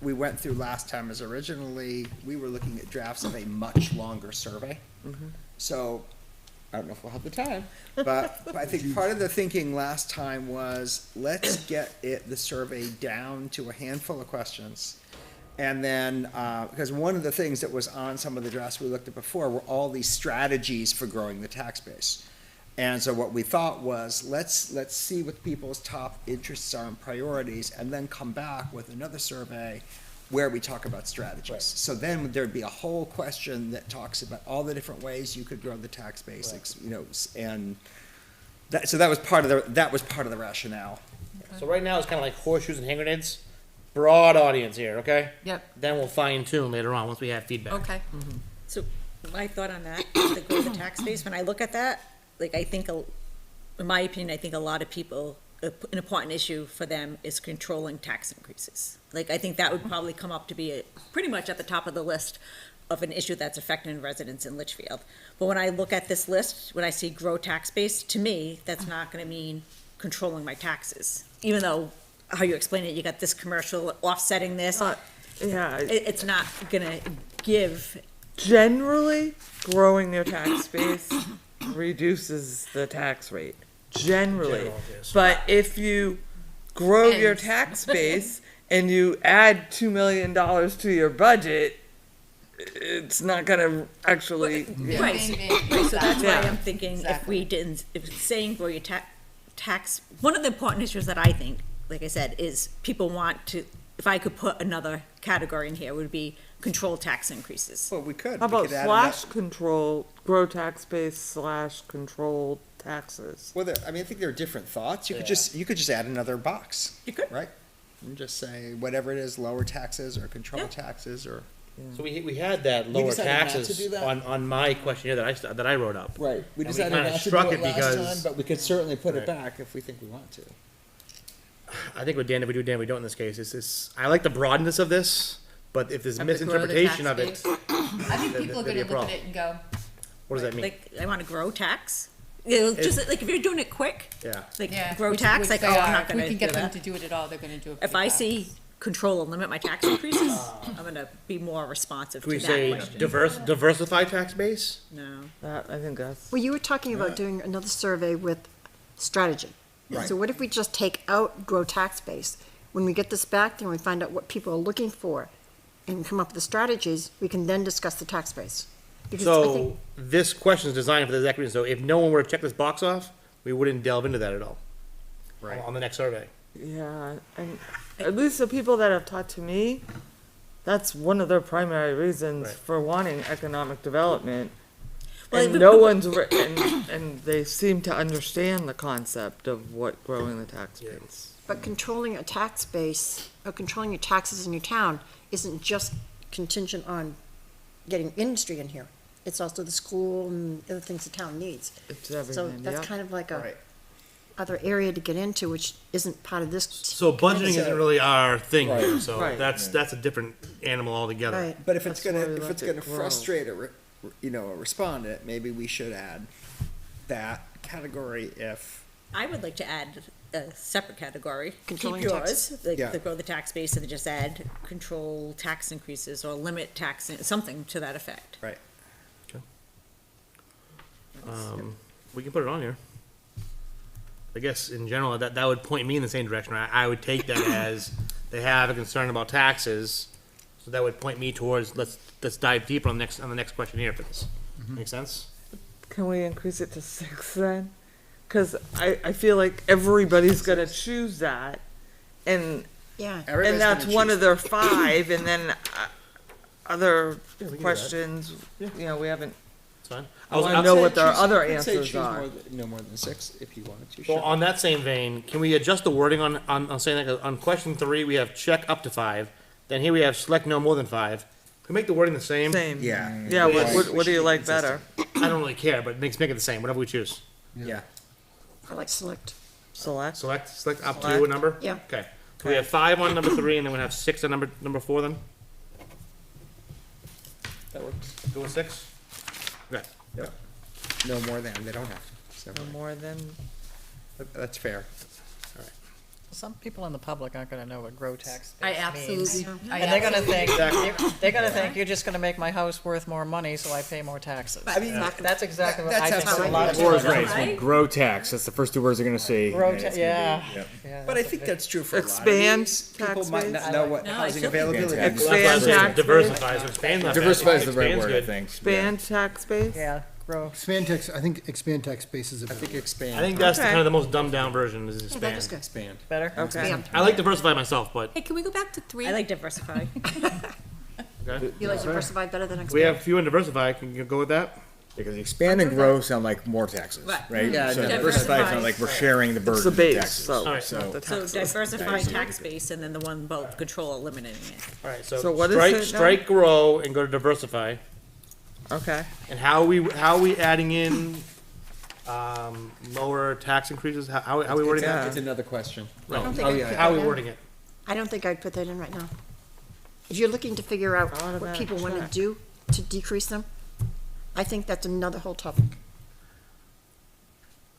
we went through last time is originally, we were looking at drafts of a much longer survey. So, I don't know if we'll have the time, but I think part of the thinking last time was, let's get the survey down to a handful of questions. And then, because one of the things that was on some of the drafts we looked at before were all these strategies for growing the tax base. And so what we thought was, let's see what people's top interests are and priorities, and then come back with another survey where we talk about strategies. So then there'd be a whole question that talks about all the different ways you could grow the tax base, you know, and that was part of the rationale. So right now it's kind of like horseshoes and hand grenades. Broad audience here, okay? Yep, Then we'll fine tune later on once we have feedback. okay. So my thought on that, the growth of tax base, when I look at that, like, I think, in my opinion, I think a lot of people, an important issue for them is controlling tax increases. Like, I think that would probably come up to be pretty much at the top of the list of an issue that's affecting residents in Litchfield. But when I look at this list, when I see grow tax base, to me, that's not gonna mean controlling my taxes. Even though, how you explain it, you got this commercial offsetting this, Yeah, it's not gonna give. generally, growing your tax base reduces the tax rate, generally. General, yes. But if you grow your Depends. tax base and you add $2 million to your budget, it's not gonna actually, Right, so that's why Yeah. I'm thinking if Exactly. we didn't, if it's saying grow your tax, one of the important issues that I think, like I said, is people want to, if I could put another category in here, would be control tax increases. Well, we could. how We about could add slash control, grow tax base slash control taxes? Well, I mean, I think there are different thoughts. You could just add another box. You could. Right? And just say whatever it is, lower taxes or control Yeah. taxes or. So we had that lower decided not to taxes do that? on my questionnaire that I wrote up. Right. We And we decided kinda not to do struck it it last because- time, but we could certainly put Right. it back if we think we want to. I think what Dan, if we do, Dan, we don't in this case. Is I like the broadness of this, but if there's Of the grow the misinterpretation tax of it, base. I think people are that'd be gonna a look at problem. it and go, what does that mean? Like, I wanna grow tax, you know, just like if you're doing it quick, Yeah. like yeah. grow which- tax, which like, they oh, I'm are. not If gonna we do can get them that. to do it at all, they're gonna do it. If pretty I fast. see control and limit my tax increases, I'm gonna be more responsive Can we to say that question. diversify tax base? No. That, I think that's, Well, you were talking about doing another survey with strategy. Right. So what if we just take out grow tax base? When we get this back, then we find out what people are looking for and come up with the strategies, we can then discuss the tax base. Because I think, So this question is designed for the exact reason. So if no one were to check this box off, we wouldn't delve into that at all. Right. On the next survey. yeah, and at least the people that have talked to me, that's one of their primary reasons Right. for wanting economic development. Well, And but- no one's, and they seem to understand the concept of what growing the tax base. but controlling a tax base, or controlling your taxes in your town, isn't just contingent on getting industry in here. It's also the school and other things the town needs. It's So everything, that's yeah. kind of like a Right. other area to get into, which isn't part of this. So budgeting isn't really our thing here. Right. So Right. that's a different animal altogether. Right. But if it's That's gonna, why we if let it's it gonna grow. frustrate a respondent, maybe we should add that category if. I would like to add a separate category. Keep Controlling yours, taxes. like Yeah. the grow the tax base, and just add control tax increases or limit tax, something to that effect. Right. We can put it on here. I guess in general, that would point me in the same direction. I would take that as they have a concern about taxes, so that would point me towards let's dive deeper on the next question here for this. Make sense? Can we increase it to 6 then? Cause I feel like everybody's gonna choose that, and, Yeah. Everybody's and that's gonna one choose- of their 5, and then, other Yeah, we can do that. questions, you know, we haven't, It's fine. I wanna know what their other I'd say answers choose are. no more than 6 if you wanted to. Well, Sure. on that same vein, can we adjust the wording on saying that on question 3 we have check up to 5, then here we have select no more than 5. Can we make the wording the same? Same. Yeah. Yeah, Right. what do you like better? I don't really care, but make it the same. Whatever we choose. Yeah. I like select. Select? Select up to Select. a number. Yeah. Okay. So we have 5 on number 3, and then we have 6 on number 4. Then That works. go with 6. Okay. No more than, they don't have to. So, No more than, that's fair. Some people in the public aren't gonna know what grow tax I base means. absolutely, And they're gonna think, Exactly. they're gonna think you're just gonna make my house worth more money, so I pay more taxes. I mean, That's exactly what I That's think a how lot I of do people. it. Or is right, it's when grow tax, that's the first 2 words they're gonna say. Grow and ta- it's gonna be- yeah. Yep. Yeah, But I that's a think big- that's true for a lot of Expand these. People tax might base? not know what No, I housing still think availability Expand is. Expand tax base. Diversify. So expand not bad. Diversify is the right Expand's word, I good. think. expand tax base? Yeah, grow. Expand text, I think expand text space is a I better. think expand. I think that's Okay. kind of the most dumbed down version is Yeah, that expand. is good. Expand. Better? Okay. Yeah. I like diversify myself, but Hey, can we go back to three? I like diversify. okay. You like diversified better than We have expand? few in diversify. Can you go with that? Because expand and grow sound like more taxes, Right. right? Yeah, So no, diversify diversify. sounds like we're sharing the burden It's the of base, taxes. so, Alright. not the So taxes. diversify tax base and then the one about control eliminating it. All right. So So, what is strike it now? strike grow and go to diversify. Okay, And how are we adding in lower tax increases? How are we wording that? It's another question. I don't Right. think Oh, I'd yeah. put How are that we in. wording it? I don't think I'd put that in right now. If you're looking to figure out what Automatic people want to check. do to decrease them, I think that's another whole topic.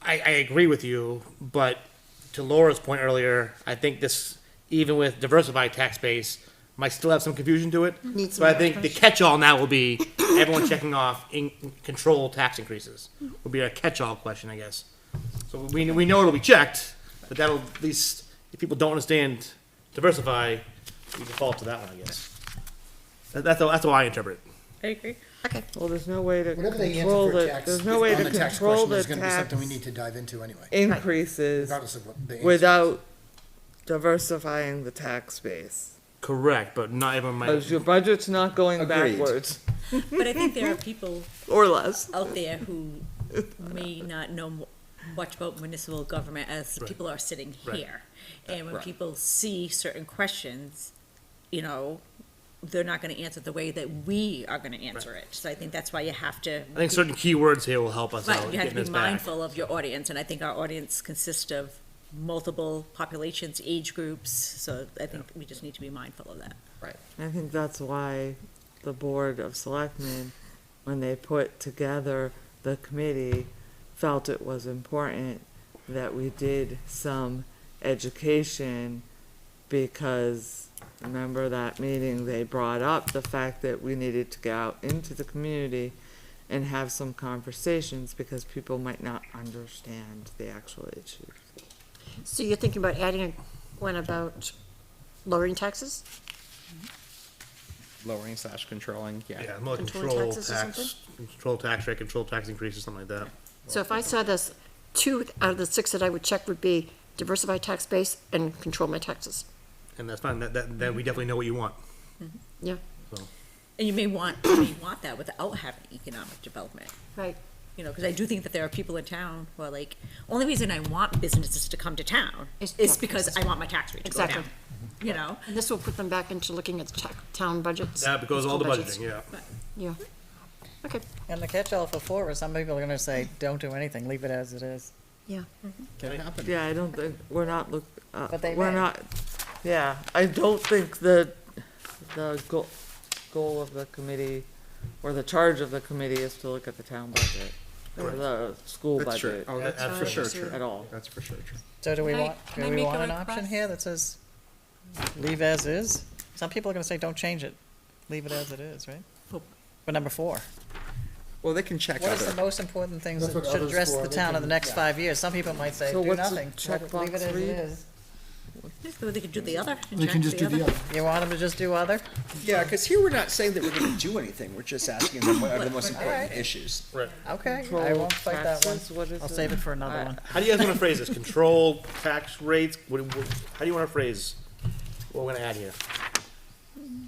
I agree with you, but to Laura's point earlier, I think this, even with diversified tax base, might still have some confusion to it. Needs So some I think the catch-all now will be everyone checking off in control tax increases. Will be a catch-all question, I guess. So we know it'll be checked, but that'll at least, if people don't understand diversify, we default to that one, I guess. That's how I interpret it. I agree. Okay, well, there's no way to Whatever they answer control for the, tax, there's no way on to the tax control question the is gonna be tax something we need to dive into anyway, increases regardless of what the answer. without diversifying the tax base. Correct, but not everyone might. Because your budget's not going Agreed. backwards, But I think there are people or less. out there who may not know much about municipal government as the Right. people are sitting Right. here. And when Right. people see certain questions, you know, they're not gonna answer the way that we are gonna answer it. So I think that's why you have to. I think certain keywords here will help us Right, out you have getting to this be back. mindful of your audience, and I think our audience consists of multiple populations, age groups, so I think we just need to be mindful of that. I think that's why the Board of Selectmen, when they put together the committee, felt it was important that we did some education, because remember that meeting, they brought up the fact that we needed to go out into the community and have some conversations, because people might not understand the actual issues. so you're thinking about adding one about lowering taxes? Lowering / controlling, yeah. Yeah, more Control control taxes or tax, control tax rate, control tax increases, something like that. So if I saw this, 2 out of the 6 that I would check would be diversify tax base and control my taxes. And that's fine, then we definitely know what you want. Yeah, And you may want that without having economic development. right. You know, because I do think that there are people in town who are like, only reason I want businesses to come to town is because I want my tax rate to go Exactly. down. You know? And this will put them back into looking at town budgets. That because all the school budgets. budgeting, yeah. Yeah. Okay, And the catch-all for 4 is some people are gonna say, don't do anything, leave it as it is. yeah. Can happen. Yeah, I don't think, we're not But they we're may. not, yeah, I don't think the goal of the committee, or the charge of the committee, is to look at the town budget, or the school That's true. budget Oh, that's for sure true. at all. That's for sure true. So do we Can I- want, can do I we make a want an option request? here that says, leave as is? Some people are gonna say, don't change it, leave it as it is, right? For number 4. Well, they can check What is the other, most important things That's that what should others address for, the they town in can- the next yeah. 5 years? Some people might say, So do what's the nothing, checkbox leave it as it read? is. So they could do the other. and They can check just do the other. You want them to just do other? yeah, because here we're not saying that we're gonna do anything, we're just asking them what are the most important Alright. issues. Okay, I Control won't fight that one. taxes, what is I'll it? save it for another I- one. How do you guys wanna phrase this? Control tax rates, how do you wanna phrase what we're gonna add here?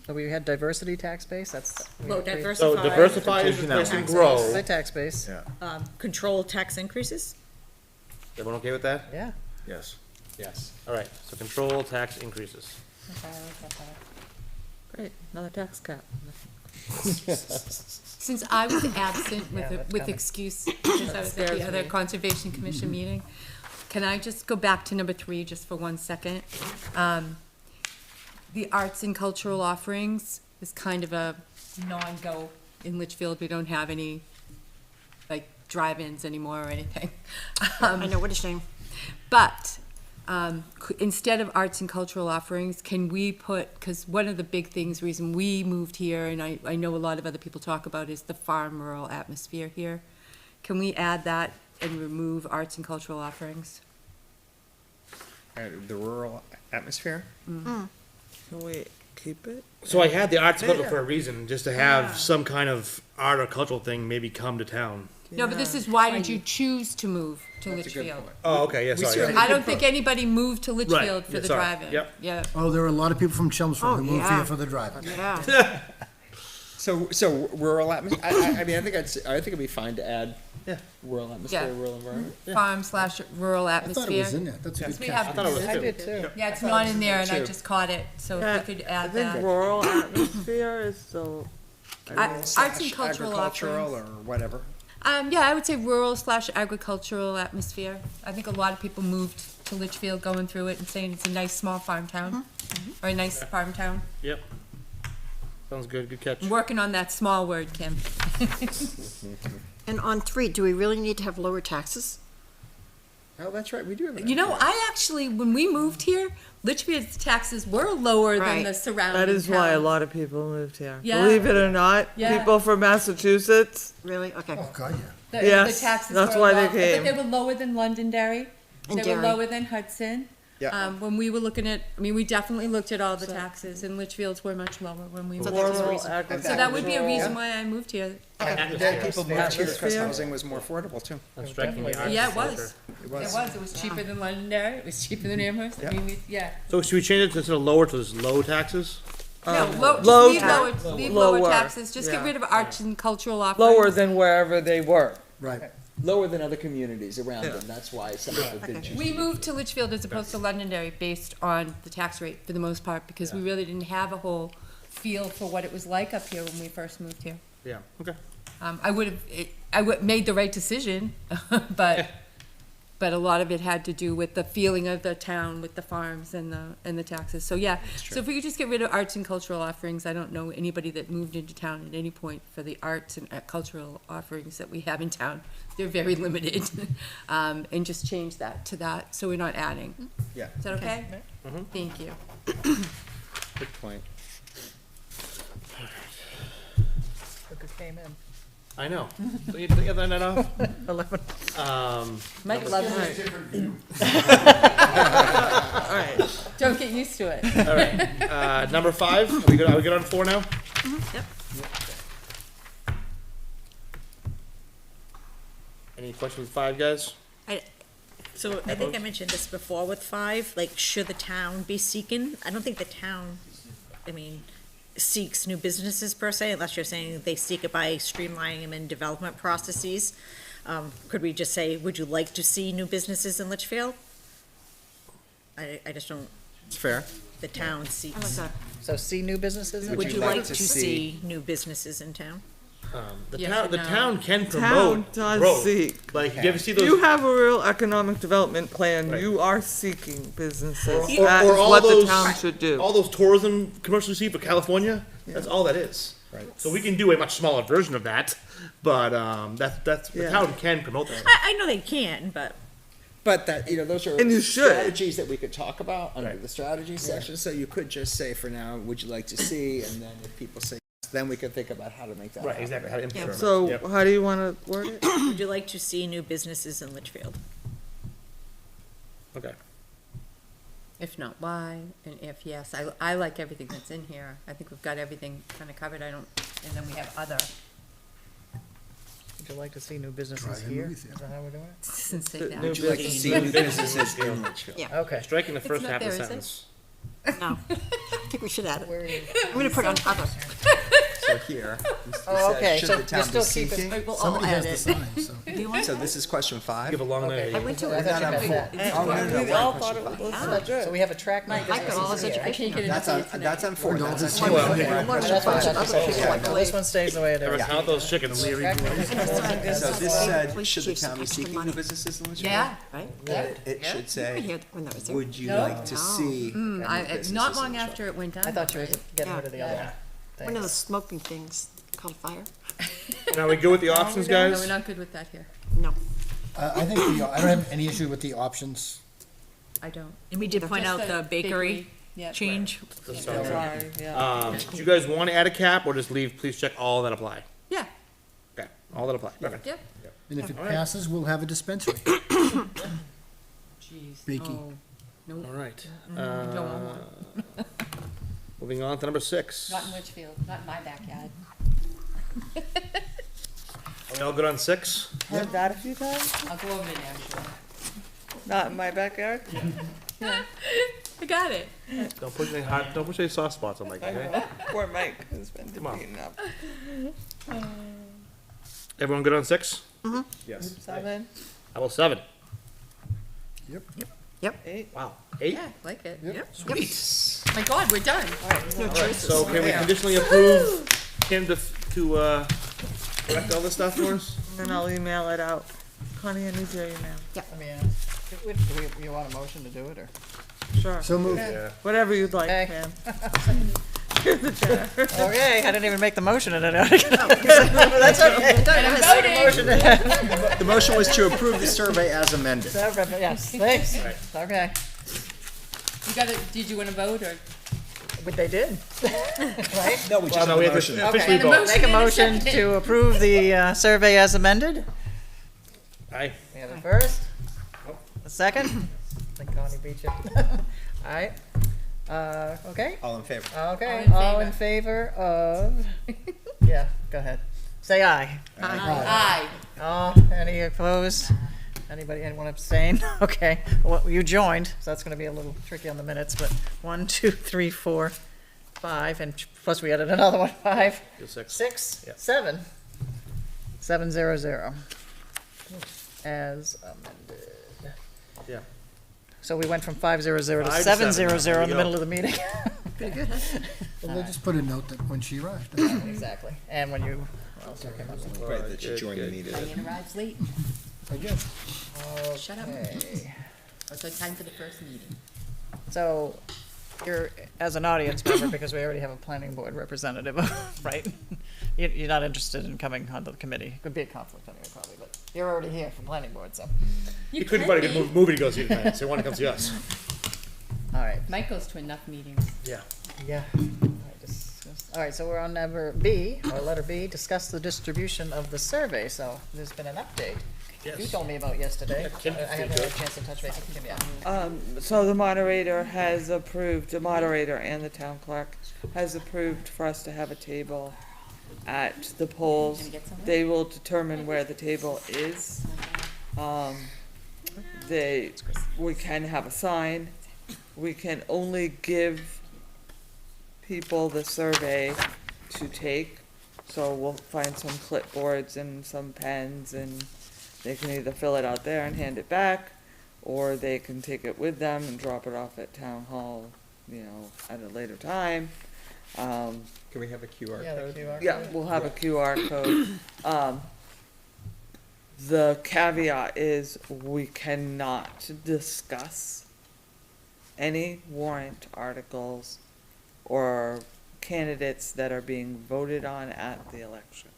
So we had diversity tax base, that's. we Well, agreed. So diversify is Taking that replacing one. grow. Say tax base, Yeah, Control tax increases? Everyone okay with that? yeah. yes. Yes. All right, so control tax increases. Great, another tax cap. Since I was absent Yeah, that's with coming. excuse, because I was at scares the other me. Conservation Commission meeting, can I just go back to number 3 just for 1 second? The arts and cultural offerings is kind of a non-go in Litchfield. We don't have any, like, drive-ins anymore or anything. I know, what a shame. But instead of arts and cultural offerings, can we put, because one of the big things, reason we moved here, and I know a lot of other people talk about, is the farm rural atmosphere here. Can we add that and remove arts and cultural offerings? The rural atmosphere? Can we keep it. So I had the arts culture for a reason, just to have some kind of art or cultural thing maybe come to town. No, but this is why did you choose to move to Litchfield? Oh, okay, yeah, sorry. certainly- I don't think anybody moved to Litchfield for yeah, the sorry. drive-in. Yep. Yeah. Oh, there are a lot of people from Chelmsford who Oh, moved yeah. here for the drive-in. Yeah. So rural atmosphere, I mean, I think it'd be fine to add Yeah. rural atmosphere, Yeah. rural environment. Farm/rural I thought it was atmosphere. in there. That's a good We catch. have, I thought it was I too. did too. yeah, it's not in there and I too. just caught it, so Yeah, if we could I add think that. rural atmosphere is still, Arts and cultural Agricultural offerings. or whatever. Yeah, I would say rural/agricultural atmosphere. I think a lot of people moved to Litchfield going through it and saying it's a nice small farm town, or a nice farm town. Yep. Sounds good, good catch. I'm working on that small word, Kim. And on 3, do we really need to have lower taxes? Oh, that's right, we do have. You know, I actually, when we moved here, Litchfield's taxes were lower than Right. the surrounding that is why a towns. lot of people moved here. Yeah. Believe it or not, Yeah. people from Massachusetts, Really? Okay. Oh, God, yeah. The Yes, taxes that's were why they low, came. But they were lower than Londonderry. And They Derry. were lower than Hudson. Yeah. When we were looking at, I mean, we definitely looked at all the taxes, and Litchfield's were much lower when we So moved. that was a rural reason. agricultural. So that would be a reason why I moved here. Then people moved here because Atmosphere. housing was more affordable too. That's striking the arts Yeah, and it was. culture. It It was. was. It was cheaper than Londonderry. It was cheaper than Amherst. I mean, yeah. So should we change it to instead of lower to just low taxes? No, low, just low leave ta- lower, leave lower lower, taxes. Just get yeah. rid of arts and cultural offerings. lower than wherever they were. Right. Lower than other communities around them, that's why some people did choose. We moved to Litchfield as opposed to Londonderry based on the tax rate for the most part, because we really didn't have a whole feel for what it was like up here when we first moved here. Yeah, okay. I would made the right decision, but a lot of it had to do with the feeling of the town with the farms and the taxes. So yeah, so if we could just get rid of arts and cultural offerings, I don't know anybody that moved into town at any point for the arts and cultural offerings that we have in town. They're very limited, and just change that to that, so we're not adding. Yeah, Is that okay? Thank you. good point. Look who came in. I know. So you get that off? 11. Mike loves it. All right, Don't get used to it. All right, number 5, are we good on 4 now? Yep. Any questions with 5, guys? So I think I mentioned this before with 5, like, should the town be seeking? I don't think the town, I mean, seeks new businesses per se, unless you're saying they seek it by streamlining them in development processes. Could we just say, would you like to see new businesses in Litchfield? I just don't, It's fair. the town I like seeks. that. So see new businesses? Would you like to see new businesses in town? The Yes town, and the no. town can town promote does growth. seek. Like, you ever see If you those, have a real economic development plan, Right. you are seeking businesses. or That is all what the those, town should do. all those tourism commercials you see for California? That's all that is. Right. So we can do a much smaller version of that, but that's the Yeah. town can promote that. I know they can, but But that, those are And you should. strategies that we could talk about under Right. the strategy section, so you could just say for now, would you like to see, and then if people say yes, then we could think about how to make that Right, happen. exactly. How to implement it. So Yep. how do you wanna word it? would you like to see new businesses in Litchfield? Okay. If not, why? And if yes, I like everything that's in here. I think we've got everything kind of covered. And then we have other. Would you like to see new businesses Drive-in here? movie Is theater. that how we're doing it? Since say The that. new Would you like to see new businesses in Litchfield? Yeah. Okay. Striking the first not half of the there, is it? sentence. No, I think we should add it. Where are you? I'm gonna put it on other. So here, it Oh, okay, says, so should the you town be still keep it. seeking? We'll all Somebody add has the it. sign, so. So this is question 5? Give a long Okay. night. I went to I it. thought you meant that. Oh, no, We we're all on thought question it 5. was So we have a track new I got all this businesses here. I can't get That's enough on, that's on 4, No, that's this on is- question Well, 4. That's what I thought you said. Yeah. Well, this one stays the way it Ever is. count those chickens? So this said, Police should the chiefs town be extra seeking money. new businesses in Litchfield? Yeah. Right? It should You were say, here when that was there. would you No. like to see? new businesses Not in long Litchfield? after it went down. I thought you were getting rid of the other One of things. those smoking things called fire? Now we go with the options, No, we're guys? not good with that here. No. I think I don't have any issue with the options. I don't. And we did point Just out the bakery Yeah. change. Sorry, yeah. Do you guys want to add a cap or just leave, please check all that apply? Yeah. Okay, all that apply, perfect. Yep. And if it passes, we'll have a dispensary. Jeez. Bakey. Oh. Nope. All right. Don't want one. Moving on to number 6. Not in Litchfield, not in my backyard. Are we all good on 6? Heard that a few times, I'll go over to Nashville. not in my backyard. I got it. Don't push any hot, don't push any soft spots on Mike, okay? Poor Mike has been Come on. beaten up. Everyone good on 6? Yes. 7, How about 7? Yep. 8. Wow. 8? Yeah, like it, yep. Sweet. My God, we're done. So can we conditionally approve him to correct all this stuff for us? And then I'll email it out. Connie, I need your email. I mean, you want a motion to do it, or? Sure. So moved. Yeah. Whatever you'd like, Okay. ma'am. You're the chair. Okay, I didn't even make the motion and that's okay. The motion was to approve the survey as amended. Yes, thanks. Okay, You gotta, did you wanna vote, or? but they did, right? No, we just Well, no, we have have the to motion. officially And the vote. motion Make a and a motion second. to approve the survey as amended. Aye. We have a first, a second. I think Connie beat you. All right, okay, All in favor? okay, all in favor of, yeah, go ahead. Say aye. Aye. Any opposed? Anybody, anyone abstain? Okay, well, you joined, so that's gonna be a little tricky on the minutes, but 1, 2, 3, 4, 5, and plus we added another one, 5, You're 6. 6, Yep. 7. 700. As amended. Yeah. So we went from 500 to 5 to 700 7. in the There we middle go. of the meeting. Well, they'll just put a note that when she arrived. Exactly, and when you, what else came up with? Right, that you joined the meeting. Diane arrives late. I guess. Shut up. Okay. So time for the first meeting. So, you're, as an audience member, because we already have a planning board representative, right? You're not interested in coming onto the committee. Could be a conflict anyway, probably, but you're already here from planning board, so. You couldn't find a good movie to go see tonight, so you want to come see us. All right. Mike goes to enough meetings. Yeah. Yeah. All right, so we're on number B, or letter B, discuss the distribution of the survey. So there's been an update. You Yes. told me about yesterday. Yeah, Kim I can haven't do had a it. chance to touch base with Kim yet. So the moderator has approved, the moderator and the town clerk has approved for us to have a table at the polls. Gonna get somewhere? They will determine where the table is. We can have a sign. We can only give people the survey to take. So we'll find some clipboards and some pens, and they can either fill it out there and hand it back, or they can take it with them and drop it off at town hall, at a later time. Can we have a QR Yeah, the code? QR Yeah, code. we'll have a QR code. The caveat is we cannot discuss any warrant articles or candidates that are being voted on at the election.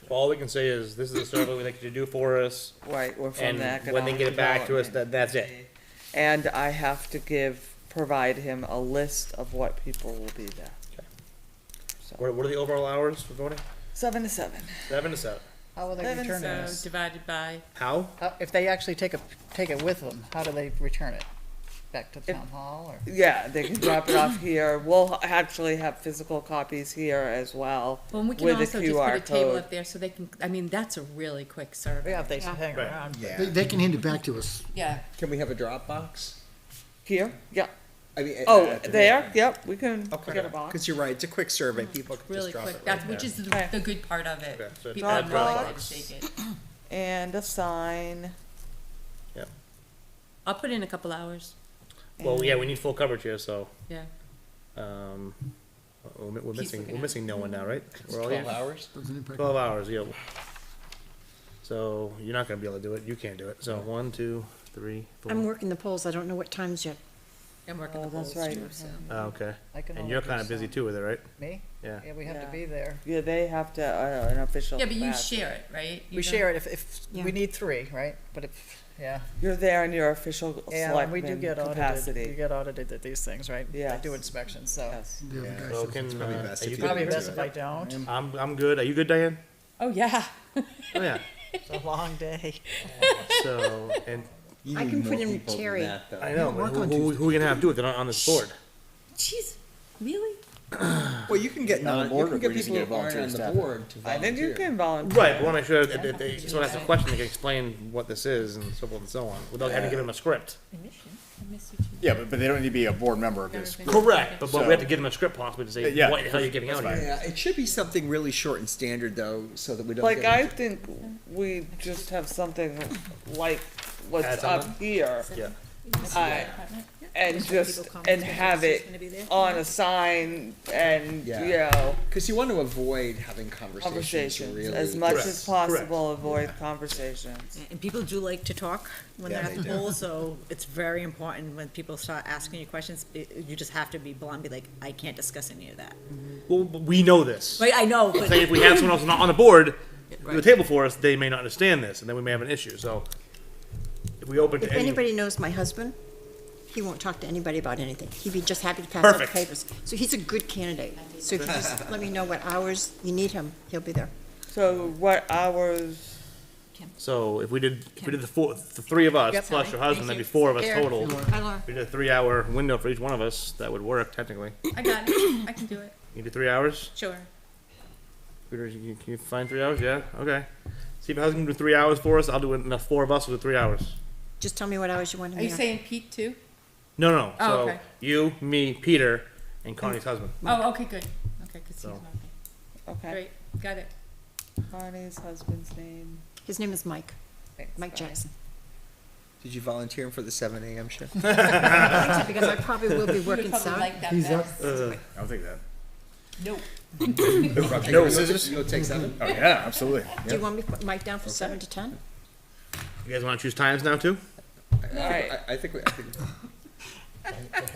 So all we can say is, this is a survey we'd like you to do for us, Right, we're from and the when economic they get it back to us, development. that's it. And I have to provide him a list of what people will be there. Okay. So, What are the overall hours for voting? 7 to 7. 7 to 7. How will they Seven, return So it? divided by, How? If they actually take it with them, how do they return it? Back to the town hall, or? Yeah, they can drop it off here. We'll actually have physical copies here as well. well, and we can With a also just put QR a table code. up there so they can, I mean, that's a really quick survey. Yeah, if they hang Right. around. Yeah. They can hand it back to us. Yeah, Can we have a Dropbox? Here, yeah. I mean, Oh, at the there, meeting. yep, we can Okay. get a box. Because you're right, it's a quick survey. People can just really drop quick, it right that's, there. which is Okay. the good part of it. Okay, so People are more likely Dropbox. to take it. And a sign. I'll put in a couple hours, Well, yeah, we need full coverage here, so, yeah. we're Keeps looking missing no one now, right? We're all 12 here. hours? Doesn't impact. 12 hours, yeah. So you're not gonna be able to do it, you can't do it, so 1, 2, 3, 4. I'm working the polls, I don't know what times yet. I'm working Oh, the that's polls right. too, so. Oh, okay. I can And only you're do kinda busy some. too with it, right? Me? Yeah. Yeah, we have to Yeah. be there. Yeah, they have to, an official. Yeah, but you capacity. share it, right? We share it if, Yeah. we need 3, right? But if, yeah. You're there in your official Yeah, and we do selectman get audited. We capacity. get audited at these things, right? Yes. They do inspections, so. Yes. The other Yeah. guy So says can, it's probably best are if you you good? Probably do best it. if I don't. I'm good, are you good, Diane? Oh, yeah. Oh, yeah. It's a long day. So, and, You I need can more put in people than Terry. that, though. I know, work but on who we gonna have do it? They're not on this board. Jeez, Really? Well, you can get On the non, you board, can or get we just people get who aren't volunteer on the staff? board to I think you volunteer. can volunteer. Right, but want to make sure that if someone asks a question, they can explain what this is and so forth and so on, without having to give them a script. Yeah, but they don't need to be a board member of this. Correct, but we So- have to give them a script possibly to say, Yeah, what the hell are you giving that's out fine. here? Yeah, it should be something really short and standard though, so that we don't Like, get I into- think we just have something like what's Add up something? here. Yeah. And just, and have it on a sign and, Yeah. you know, Cause you want to avoid having conversations conversations, really. as much Correct, as possible, avoid conversations. And people do like to talk when Yeah, they're at they the do. poll, so it's very important when people start asking you questions, you just have to be blunt, and be like, I can't discuss any of that. Well, we know this. Right, I know, I'm but. saying if we have someone else not on the board, at the Right. table for us, they may not understand this, and then we may have an issue, so. If we open If to any, anybody knows my husband, he won't talk to anybody about anything. He'd be just happy to pass out the Perfect. papers. So he's a good candidate. So if you just let me know what hours you need him, he'll be there. So what hours, so if we did the three of us, Yep. plus your husband, that'd be Thank 4 of us Take care. total. Hi, Laura. We did a 3-hour window for each one of us, that would work technically. I got it. I can do it. You do 3 hours? Sure. Peter, can you find 3 hours? Yeah, okay. See if your husband can do 3 hours for us, I'll do it, and the 4 of us will do 3 hours. Just tell me what hours you want him Are you there. saying Pete too? No, Oh, so okay. you, me, Peter, and Connie's husband. Oh, okay, good. Okay, because he's So. not okay, Great, got it. Connie's husband's name. His name is Mike, Thanks, Mike Connie. Jackson. Did you volunteer him for the 7 a.m. shift? Because I probably will be You would working probably south. like that He's up. best. I'll take that. No. No scissors? You'll take 7? Oh, yeah, absolutely. Do you want me to put Mike down for 7 to 10? You guys wanna choose times now too? Alright. I think,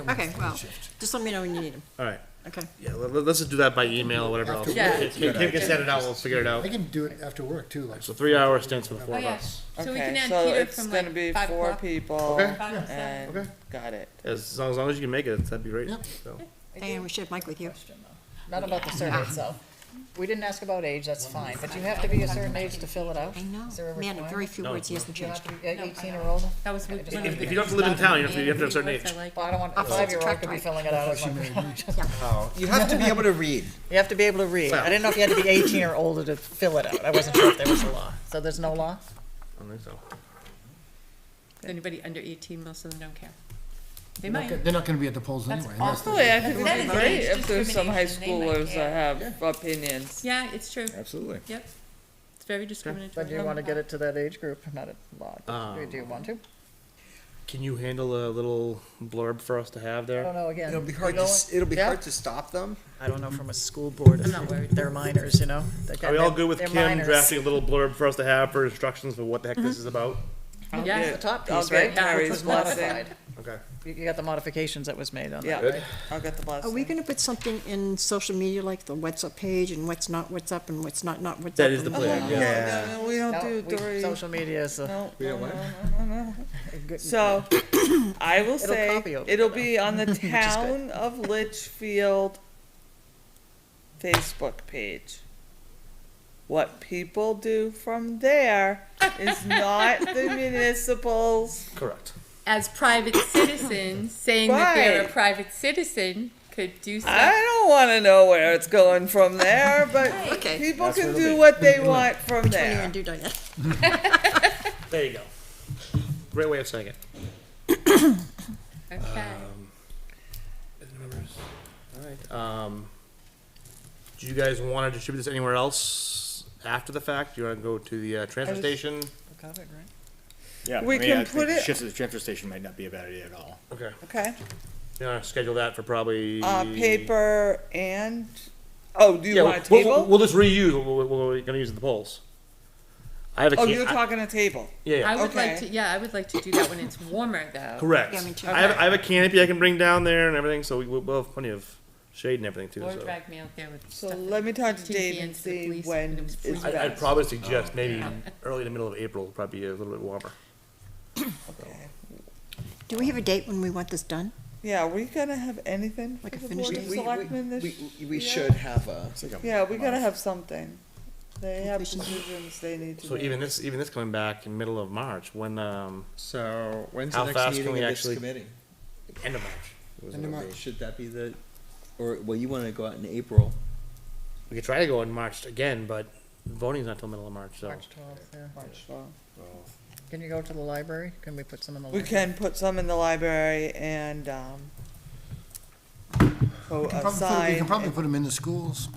Okay, well, just let me know when you need him. Alright, Okay. yeah, let's just do that by email or whatever else. Yeah. Kim can set it out, we'll figure it out. I can do it after work too, like. So 3-hour stints for the 4 Oh, of yeah. us. So we can Okay, add so Peter it's from gonna like be 5 4 o'clock. people, Okay. 5 to 7. and, Okay. got it. As long as you can make it, that'd be great, Yep. so. And we should have Mike with you. Not about the survey itself. We didn't ask about age, that's fine, but you have to be a certain age to fill it out? I know. Is there a Man, in very few No, words, he hasn't You changed. have to be 18 or older? That was one of If the you don't have to live in town, you have to have a certain age. Well, I don't want, a 5-year-old could be filling it out as long. oh, you have to be able to read. You have to be able to read. I didn't know if you had to be 18 or older to fill it out. I wasn't sure if there was a law. So there's no law? I don't think so. Anybody under 18, most of them don't care. They They're not might. go- They're not gonna be at the polls That's anyway. unless Actually, I think it would That be is great age if there's some high discrimination, they might schoolers that care. have opinions. Yeah, it's true. Absolutely. Yep. It's very discriminatory. But do you want to get it to that age group? Not a law. Um, Do you want to? Can you handle a little blurb for us to have I there? don't know, again. It'll be hard we to, go- it'll be Yeah. hard to stop them. I don't know from a school board. I'm not worried. They're minors, you know? Are we all good with They're Kim minors. drafting a little blurb for us to have for instructions for what the heck this is about? Yeah. The top I'll piece, get right? Which Terry's was blessing. modified. Okay. You got the modifications that was made on Yeah, that, right? I'll get the blessing. Are we gonna put something in social media, like the what's up page and what's not what's up and what's not what's up? That is the and- plan, yeah. Yeah. No, we don't No, do we- Dory. Social media is a. No, We don't no, want no, no, no. good- So, I will say, copy over it'll though, be on the is good. Town of Litchfield Facebook page. What people do from there is not the municipal's. Correct. As private citizens, saying that they're a Right. private citizen could do I stuff. don't wanna know where it's going from there, but Okay. people That's can where it'll do be. what they want from Which one are you there. gonna do, Diane? There you go. Great way of saying it. Okay. Alright, do you guys wanna distribute this anywhere else after the fact? Do you wanna go to the, transfer station? Yeah. We I mean, can I think put it- Shift to the transfer station might not be a bad idea at all. Okay. Okay, You wanna schedule that for probably? paper and, oh, do you Yeah, want a we'll- table? We'll just reuse what we're gonna use at the polls. I have a. Oh, can- you're I- talking a table. Yeah, yeah. I would like Okay. to, yeah, I would like to do that when it's warmer though. Correct. Yeah, me too. I have a canopy I can bring down there and everything, so we'll have plenty of shade and everything too, Or so. drag me out there with So stuff. let me talk to Two Dave and cans to the see police when when it was is freezing. I'd best. probably suggest maybe early to middle of April, would probably be a little bit warmer. Okay. Do we have a date when we want this done? Yeah, are we gonna have anything Like for a the finished Board of date? Selectmen this? We year? should have a. Yeah, we gotta have something. They have Completion. decisions they need to So make. even this coming back in middle of March, when, So when's How the fast next can meeting we of this actually- committee? end of March. was End of what it March. Should that be the Or, well, you wanna go out in April. We could try to go in March again, but voting's not till middle of March, so. March 12th, yeah. So, Can you go to the library? Can we put some in the we library? can put some in the library and, We a can probably sign. we can probably put them in the schools.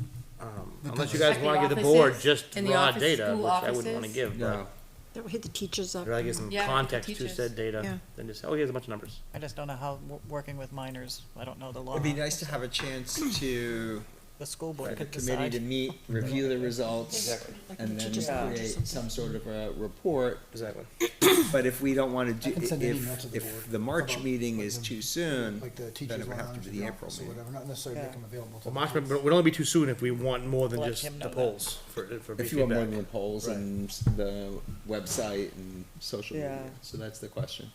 Unless you guys Like the wanna give the board offices? just In the raw office, data, school which I wouldn't wanna offices? give, but That will hit the teachers up. I'd rather give some Yeah, context to teachers. said data, Yeah. than just say, oh, here's a bunch of numbers. I just don't know how, working with minors, I don't know the law. It'd be nice to have a chance to, The school for board the could committee to decide. meet, review the results, Exactly. and then Yeah. create some sort of a report. Exactly. But if we don't wanna do, I can send an email to the if board the March about, meeting like, is the- too soon, Like the then teachers' it would have to lounge be in the the April office or meeting. whatever, not necessarily make Yeah. them available to Well, the March, public. but it would only be too soon if we want more than Let just him know the that. polls for If you want more feedback. than the polls Right. and the website and social Yeah. media, so that's the question.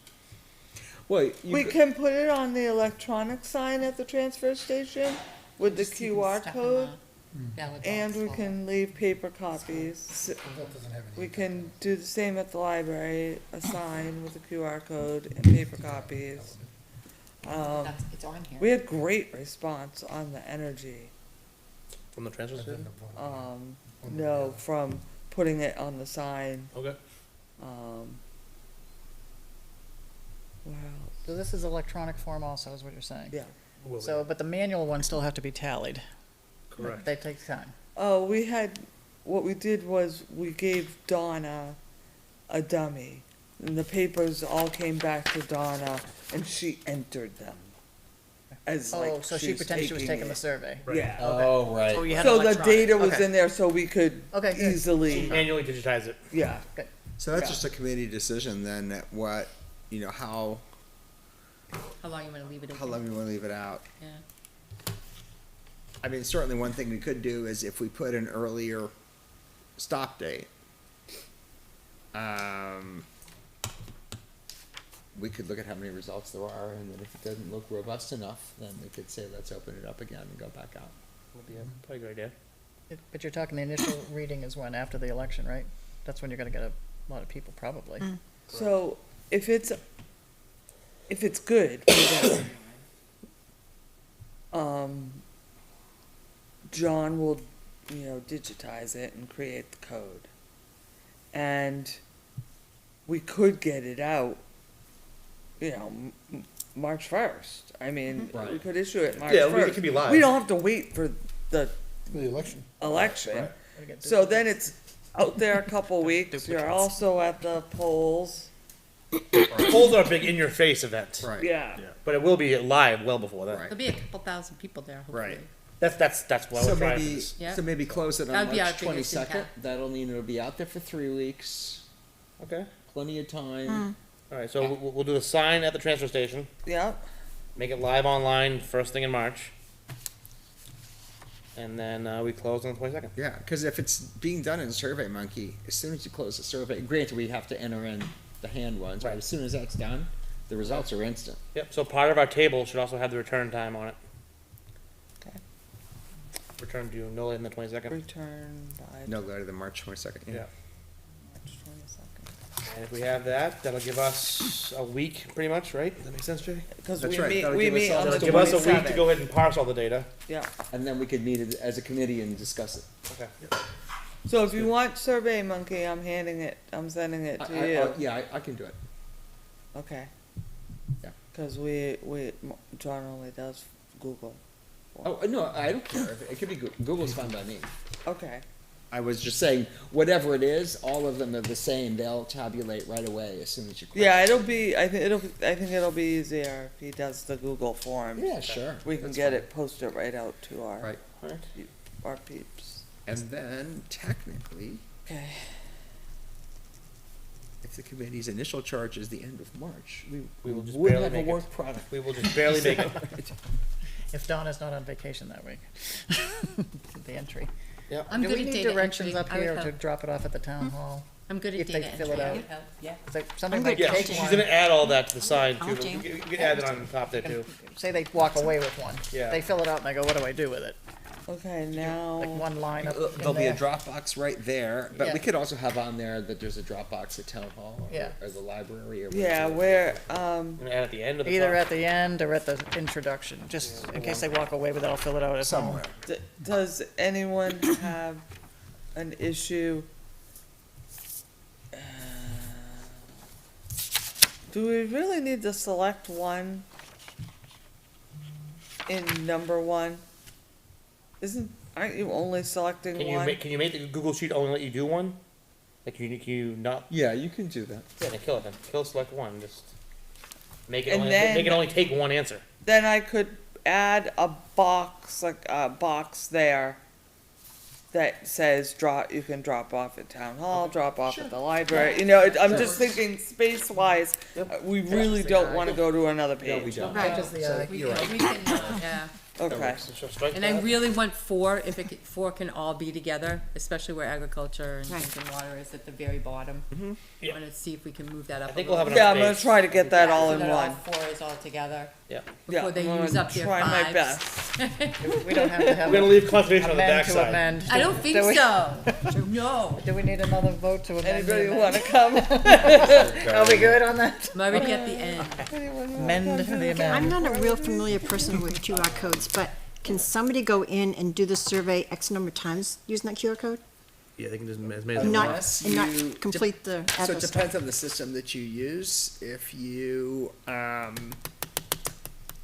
Well, We can put it on the electronic sign at the transfer station with the Just even QR stuff in code, the ballot and box we full. can leave paper copies. That doesn't have any We impact. can do the same at the library, a sign with a QR code and paper copies. That's, it's on here. We had great response on the energy. From the transfer station? No, from putting it on the sign. Okay. Wow, So this is electronic form also, is what you're saying? yeah. Will do. So, but the manual ones still have to be tallied. Correct. They take time. Oh, we had, what we did was we gave Donna a dummy. And the papers all came back to Donna and she entered them. As like Oh, so she she's pretended she was taking it. the survey. Yeah. Oh, right. So you had So the electronic. data was Okay. in there so we could Okay, good. easily, Manually digitize it. yeah. So that's Yeah. just a committee decision then, at what, how How long you wanna leave it open? long we wanna leave it out. Yeah. I mean, certainly one thing we could do is if we put an earlier stop date, we could look at how many results there are, and then if it doesn't look robust enough, then we could say, let's open it up again and go back out. Would be a probably a good idea. But you're talking the initial reading is when, after the election, right? That's when you're gonna get a lot of people, probably. So if it's good, put it on. John will, digitize it and create the code. And we could get it out, March 1st. I mean, we Right. could issue it March Yeah, 1st. it could be live. We don't have to wait for the The election. election. Right. Gotta get So then it's out there a couple weeks. You're Duplicates. also at the polls. Polls are a big in-your-face event. Right. Yeah. But it will be live well before that. Right. There'll be a couple thousand people there, hopefully. Right. That's why So we're trying maybe, this. Yeah. so maybe close it That on would be our March biggest twenty-second, impact. that'll mean it'll be out there for 3 weeks, Okay. plenty of time. All right. So we'll do the sign at the transfer station. Yeah. Make it live online first thing in March. And then we close on the 22nd. Yeah, cause if it's being done in SurveyMonkey, as soon as you close the survey, granted, we have to enter in the hand ones, but Right. as soon as that's done, the results are instant. Yep. So part of our table should also have the return time on it. Okay. Return due no later than the 22nd. Return by No later than March 22nd, yeah. Yeah. March 22nd. And if we have that, that'll give us a week, pretty much, right? Does that make sense, Jay? Because That's we right, meet, that'll we give us meet all on the the- Give us a week to 27th. go ahead and parse all the data. Yeah. And then we could meet as a committee and discuss it. Okay. So if you want Survey Monkey, I'm sending it to you. Yeah, I can do it. Okay. Yeah. Because John only does Google. Oh, no, I don't care, it could be, Google's fine by me. Okay. I was just saying, whatever it is, all of them are the same, they'll tabulate right away as soon as you click. Yeah, I think it'll be easier if he does the Google form. Yeah, sure. We can that's get fine. it posted right out to Right. our peeps. And then technically, Okay. if the committee's initial charge is the end of March, we will just would barely have a make it. work product. We will just barely make it. If Donna's not on vacation that week. The entry. Yep. I'm Do good we at need data directions entry. up I would here to help. drop it off at the town hall? I'm good at if they data fill entry. it I out. would help, yeah. So somebody I'm might good. Yeah, take she's one, gonna add all that to the sign too. Counting. You can add it on top there too. say they walk away with one. Yeah. They fill it out and they go, what do I do with it? Okay, like now, one line up in There'll be a there. Dropbox right there, but we Yeah. could also have on there that there's a Dropbox at Town Hall Yeah. or the library or. yeah, whatever. where, And at the end of the Either top. at the end or at the introduction, just in case they walk away with it, I'll fill it out at home. Somewhere. does anyone have an issue? Do we really need to select one in number one? Aren't you only selecting one? Can you make the Google Sheet only let you do one? Like, can you not, Yeah, you can do that. yeah, then kill it then. Kill select one, just make it And only, then- make it only take one answer. Then I could add a box, like a box there that says you can drop off at town hall, drop off at the library, you know, I'm just thinking space-wise, we really don't wanna go to another page. Right. Just the, We can, yeah. Okay, So strike And I that. really want four, if it, four can all be together, especially where agriculture and Right. drinking water is at the very bottom. I Yeah. wanna see if we can move that up I a think little we'll have bit. enough yeah, I'm gonna space. try to get that Yeah, all so in that one. Four is all together, Yeah. Yeah, before they I'm use gonna up their try my fives. best. we don't have to have We're gonna leave conservation on the amend to backside. amend. I don't think Do we- so, no. Do we need another vote to amend? the Anybody amend? wanna come? Are we good on that? I'm already at the end. Amend the amend. I'm not a real familiar person with QR codes, but can somebody go in and do the survey X number of times using that QR code? Yeah, they can just as And not, Unless and not you- complete the So it address? depends on the system that you use. If you,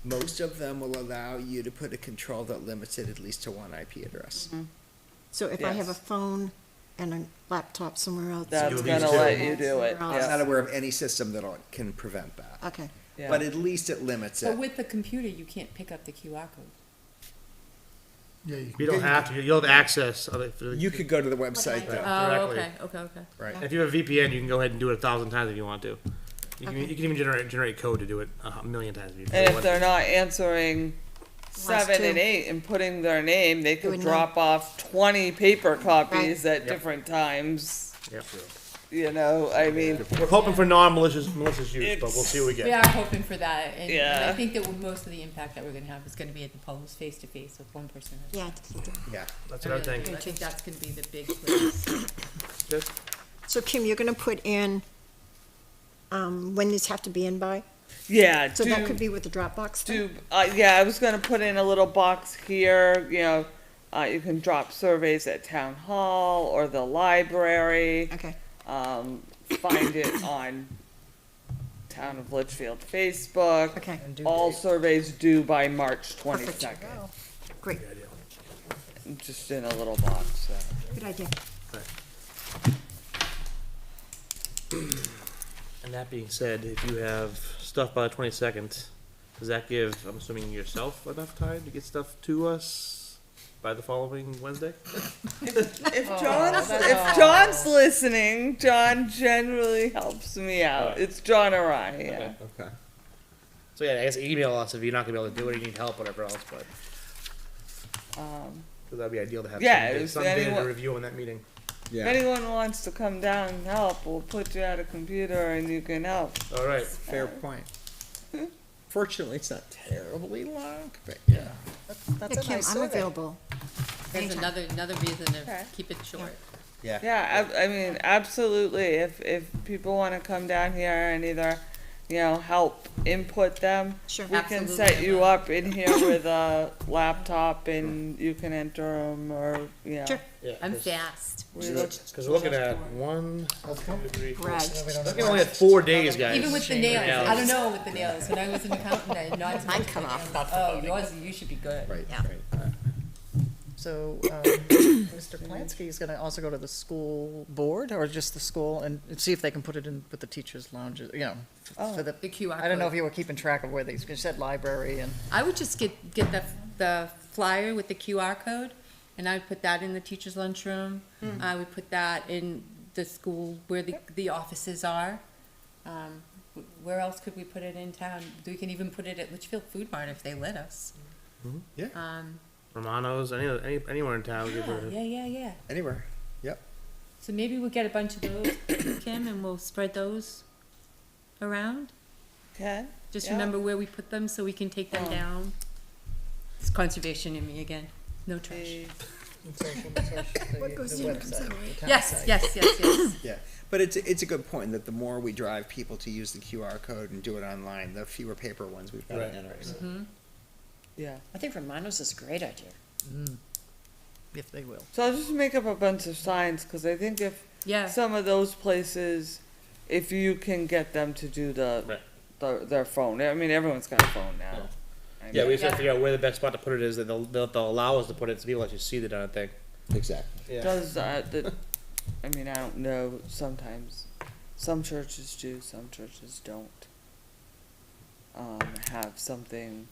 most of them will allow you to put a control that limits it at least to one IP address. So if I have a Yes. phone and a laptop somewhere else? That's You'll gonna use let two. you do it, Somewhere I'm else. not yeah, aware of any system that can prevent that, Okay, yeah. but at least it limits But it. with the computer, you can't pick up the QR code. Yeah, You don't have to, you'll have access. You could go to the website though. Oh, Directly. okay. Right. If you have a VPN, you can go ahead and do it 1,000 times if you want to. You can even generate code to do it 1,000,000 times if you And really if want they're to. not answering Last 7 two. and 8 and putting their name, they could would know. drop off 20 paper copies at Yep. different times, Yep. you know, I mean, We're hoping for non-malicious use, but we'll see what we We get. are hoping for that, and I Yeah. think that most of the impact that we're gonna have is gonna be at the polls, face-to-face with one person. yeah. Yeah. That's what I think. I think that's gonna be the big place. Good. So Kim, you're gonna put in, when these have to be in by? yeah, So that could be with the Dropbox thing? yeah, I was gonna put in a little box here, you know, you can drop surveys at town hall or the library. Okay, Find it on Town of Litchfield Facebook. okay, And due All date. surveys due by March Perfect. 22nd. great, Just in a little box, so. good idea. And that being said, if you have stuff by the 22nd, does that give, I'm assuming, yourself enough time to get stuff to us by the following Wednesday? If John's listening, John generally helps me out. Alright. It's John or I, yeah. Okay. Okay. So yeah, I guess email us if you're not gonna be able to do it, or you need help, whatever else, but, Um, 'cause that'd be ideal to have Yeah, some, if some data to anyone- review in that meeting. If Yeah. anyone wants to come down and help, we'll put you at a computer and you can help. All right. Fair point. Fortunately, it's not terribly long, but yeah. That's Yeah, a Kim, nice I'm survey. available. There's Anytime. another reason to Okay. keep it short. Yeah. Yeah, I mean, absolutely. If people want to come down here and either, you know, help input them, Sure. we can Absolutely. set you up in here with a laptop and you can enter them or, you know. Sure. Yeah. I'm fast. Because we're looking at 1, 2, 3, 4. Brad. Looking only at 4 days, guys. Even with the nails, Nails. I don't know with the nails, when I was an accountant, I had not as much. Mine come off. Oh, yours, you should be good. Right, Yeah. right. So, Mr. Plansky is gonna also go to the school board, or just the school, and see if they can put it in with the teachers' lounges, you know, for the, The QR code. I don't know if you were keeping track of where these, you said library and, I would just get the flyer with the QR code, and I would put that in the teacher's lunchroom. I would put that in the school where the offices are. Where else could we put it in town? We can even put it at Litchfield Food Mart if they let us. Yeah. Romano's, anywhere in town. we could- Yeah. Anywhere. Yep. So maybe we'll get a bunch of those, Kim, and we'll spread those around. Okay. Just Yeah. remember where we put them so we can take them down. It's conservation in me again. No trash. What goes in comes out, right? Yes, yes, yes, yes. Yeah, but it's a good point that the more we drive people to use the QR code and do it online, the fewer paper ones we've got to Right. enter. So. Yeah. I think Romano's is a great idea. If they will. So I'll just make up a bunch of signs, because I think if Yeah. some of those places, if you can get them to do their phone, I mean, everyone's got a phone now. I Yeah, mean, we just have to figure out where the best spot to put it is, that they'll allow us to put it so people actually see the darn thing. Exactly. Yeah. Does I mean, I don't know, sometimes, some churches do, some churches don't, have something.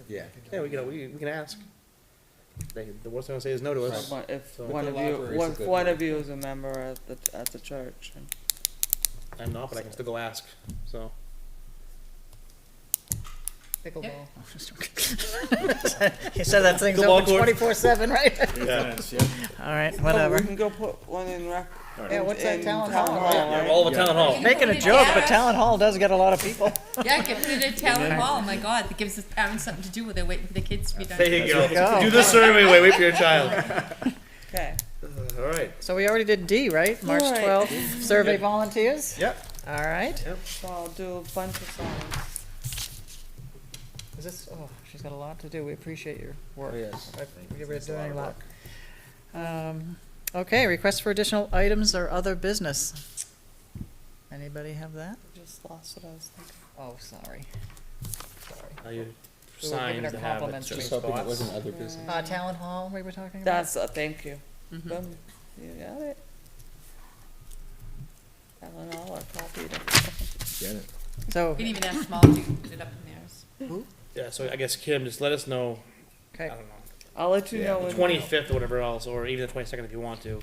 Yeah. Yeah, we can ask. The worst they're gonna say is no to us. If So- one But of the you, library's a one, good one one. of you is a member at the church, and I'm not, but I can still go ask, so. Pickleball. You said that thing's Pickleball open court. 24/7, right? Yeah. All right, Oh, whatever. we can go put one in Yeah, what's that in town hall, right? Yeah, all of a town hall. Making a joke, but town hall does get a lot of people. Yeah, get it at town hall. My God, that gives the parents something to do while they're waiting for the kids to be done. There you go. go. Do the survey, wait for your child. Okay. All right. So we already did D, right? March All right. 12th, survey volunteers? Yep. All right. So I'll do a bunch of signs. Is this, oh, she's got a lot to do. We appreciate your work. Oh, yes. You're doing a lot. Okay, request for additional items or other business. Anybody have that? Just lost what I was thinking. Oh, sorry. Are you We were giving her signs to have it? compliments to Just each hoping it boss. wasn't other business. Talent hall we were talking about? That's thank you. Boom. You got it. Ellen, all I copied it. Get it. So, You can even ask Small to put it up in theirs. Yeah, so I guess Kim, just let us know, I okay, don't know, I'll let you know the when. 25th or whatever else, or even the 22nd if you want to,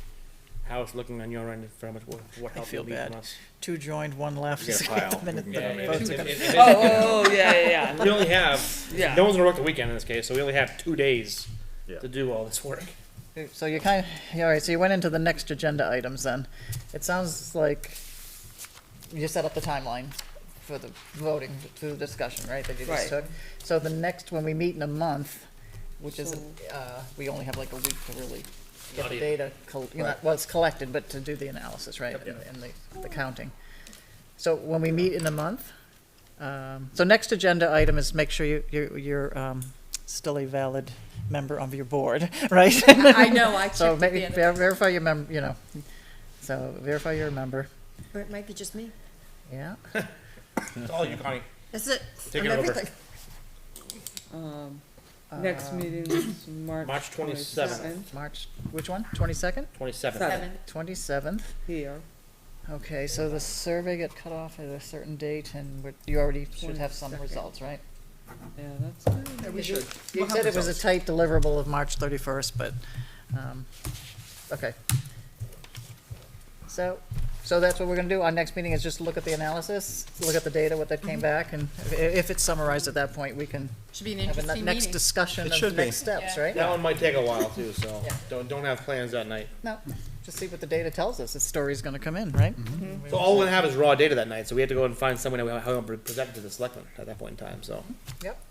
how it's looking on your end, for how much, what help feel you'll need bad. from us. 2 joined, 1 left. We got a pile. The minute We the can get votes them are in. gonna- Oh, yeah. We only have, Yeah. no one's gonna work the weekend in this case, so we only have 2 days Yeah. to do all this work. So you kind of, all right, so you went into the next agenda items then. It sounds like you set up the timeline for the voting, through the discussion, right, that you just Right. took? So the next, when we meet in a month, which is, So- we only have like a week to really get Not the even. data, well, it's collected, but to do the analysis, right, and the counting. So when we meet in a month, so next agenda item is make sure you're still a valid member of your board, right? I know, I So checked it maybe the other day. verify your so verify you're a member, Or it might be just me. yeah. It's all you, Connie. That's it. Take I'm it over. everything. Next meeting is March March 27th. March, which one? 22nd? 27th. Seven. 27th? Here. Okay, so the survey got cut off at a certain date, and you already should have some 22nd. results, right? Yeah, that's good. Yeah, we should. You said it was a tight deliverable of March 31st, but, okay. So that's what we're gonna do. Our next meeting is just look at the analysis, look at the data, what that came back, and if it's summarized at that point, we can Should be an have a interesting next meeting. discussion It of should the be. next steps, Yeah. right? That one might take a while too, so Yeah. don't have plans that night. No, just see what the data tells us. The story's gonna come in, right? So all we're gonna have is raw data that night, so we have to go and find someone that how we present it to the selectmen at that point in time, so.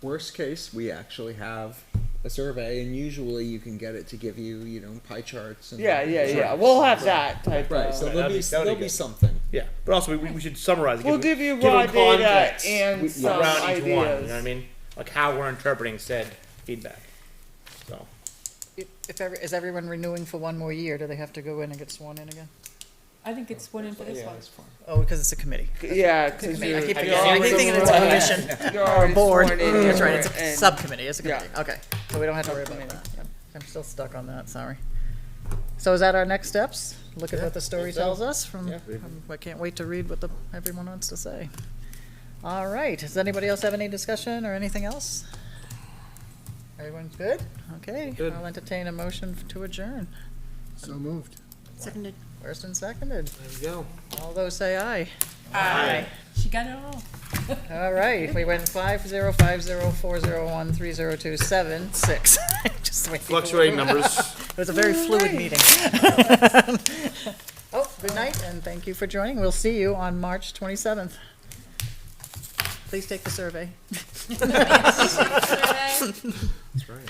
Worst case, we actually have a survey, and usually you can get it to give you, pie charts. And Yeah. We'll have that type Right, of. so that'd be there'll be good. something. Yeah, but also we should summarize. We'll give you them raw data context and some around each one, you know what I ideas. mean? Like how we're interpreting said feedback, so. Is everyone renewing for 1 more year? Do they have to go in and get sworn in again? I think it's one in for this Yeah, one. it's fine. Oh, because it's a committee. Yeah, because I you're. keep Have thinking you seen thinking it's a sworn in. commission You're or a already board. sworn in That's right, here it's a and- subcommittee, it's a Yeah. committee. Okay, so we don't have to worry about that. Yeah. I'm still stuck on that, sorry. So is that our next steps? Look at what the story tells us from, I can't wait to read what everyone wants to say. All right, does anybody else have any discussion or anything else? Everyone's good? Okay, Good. I'll entertain a motion to adjourn. So moved. Seconded. First and seconded. There we go. All those say aye. Aye. She got it all. All right, we went 505040130276. Just waiting for- Fluctuating numbers. It was a very fluid meeting. Oh, good night, and thank you for joining. We'll see you on March 27th. Please take the survey. That's right.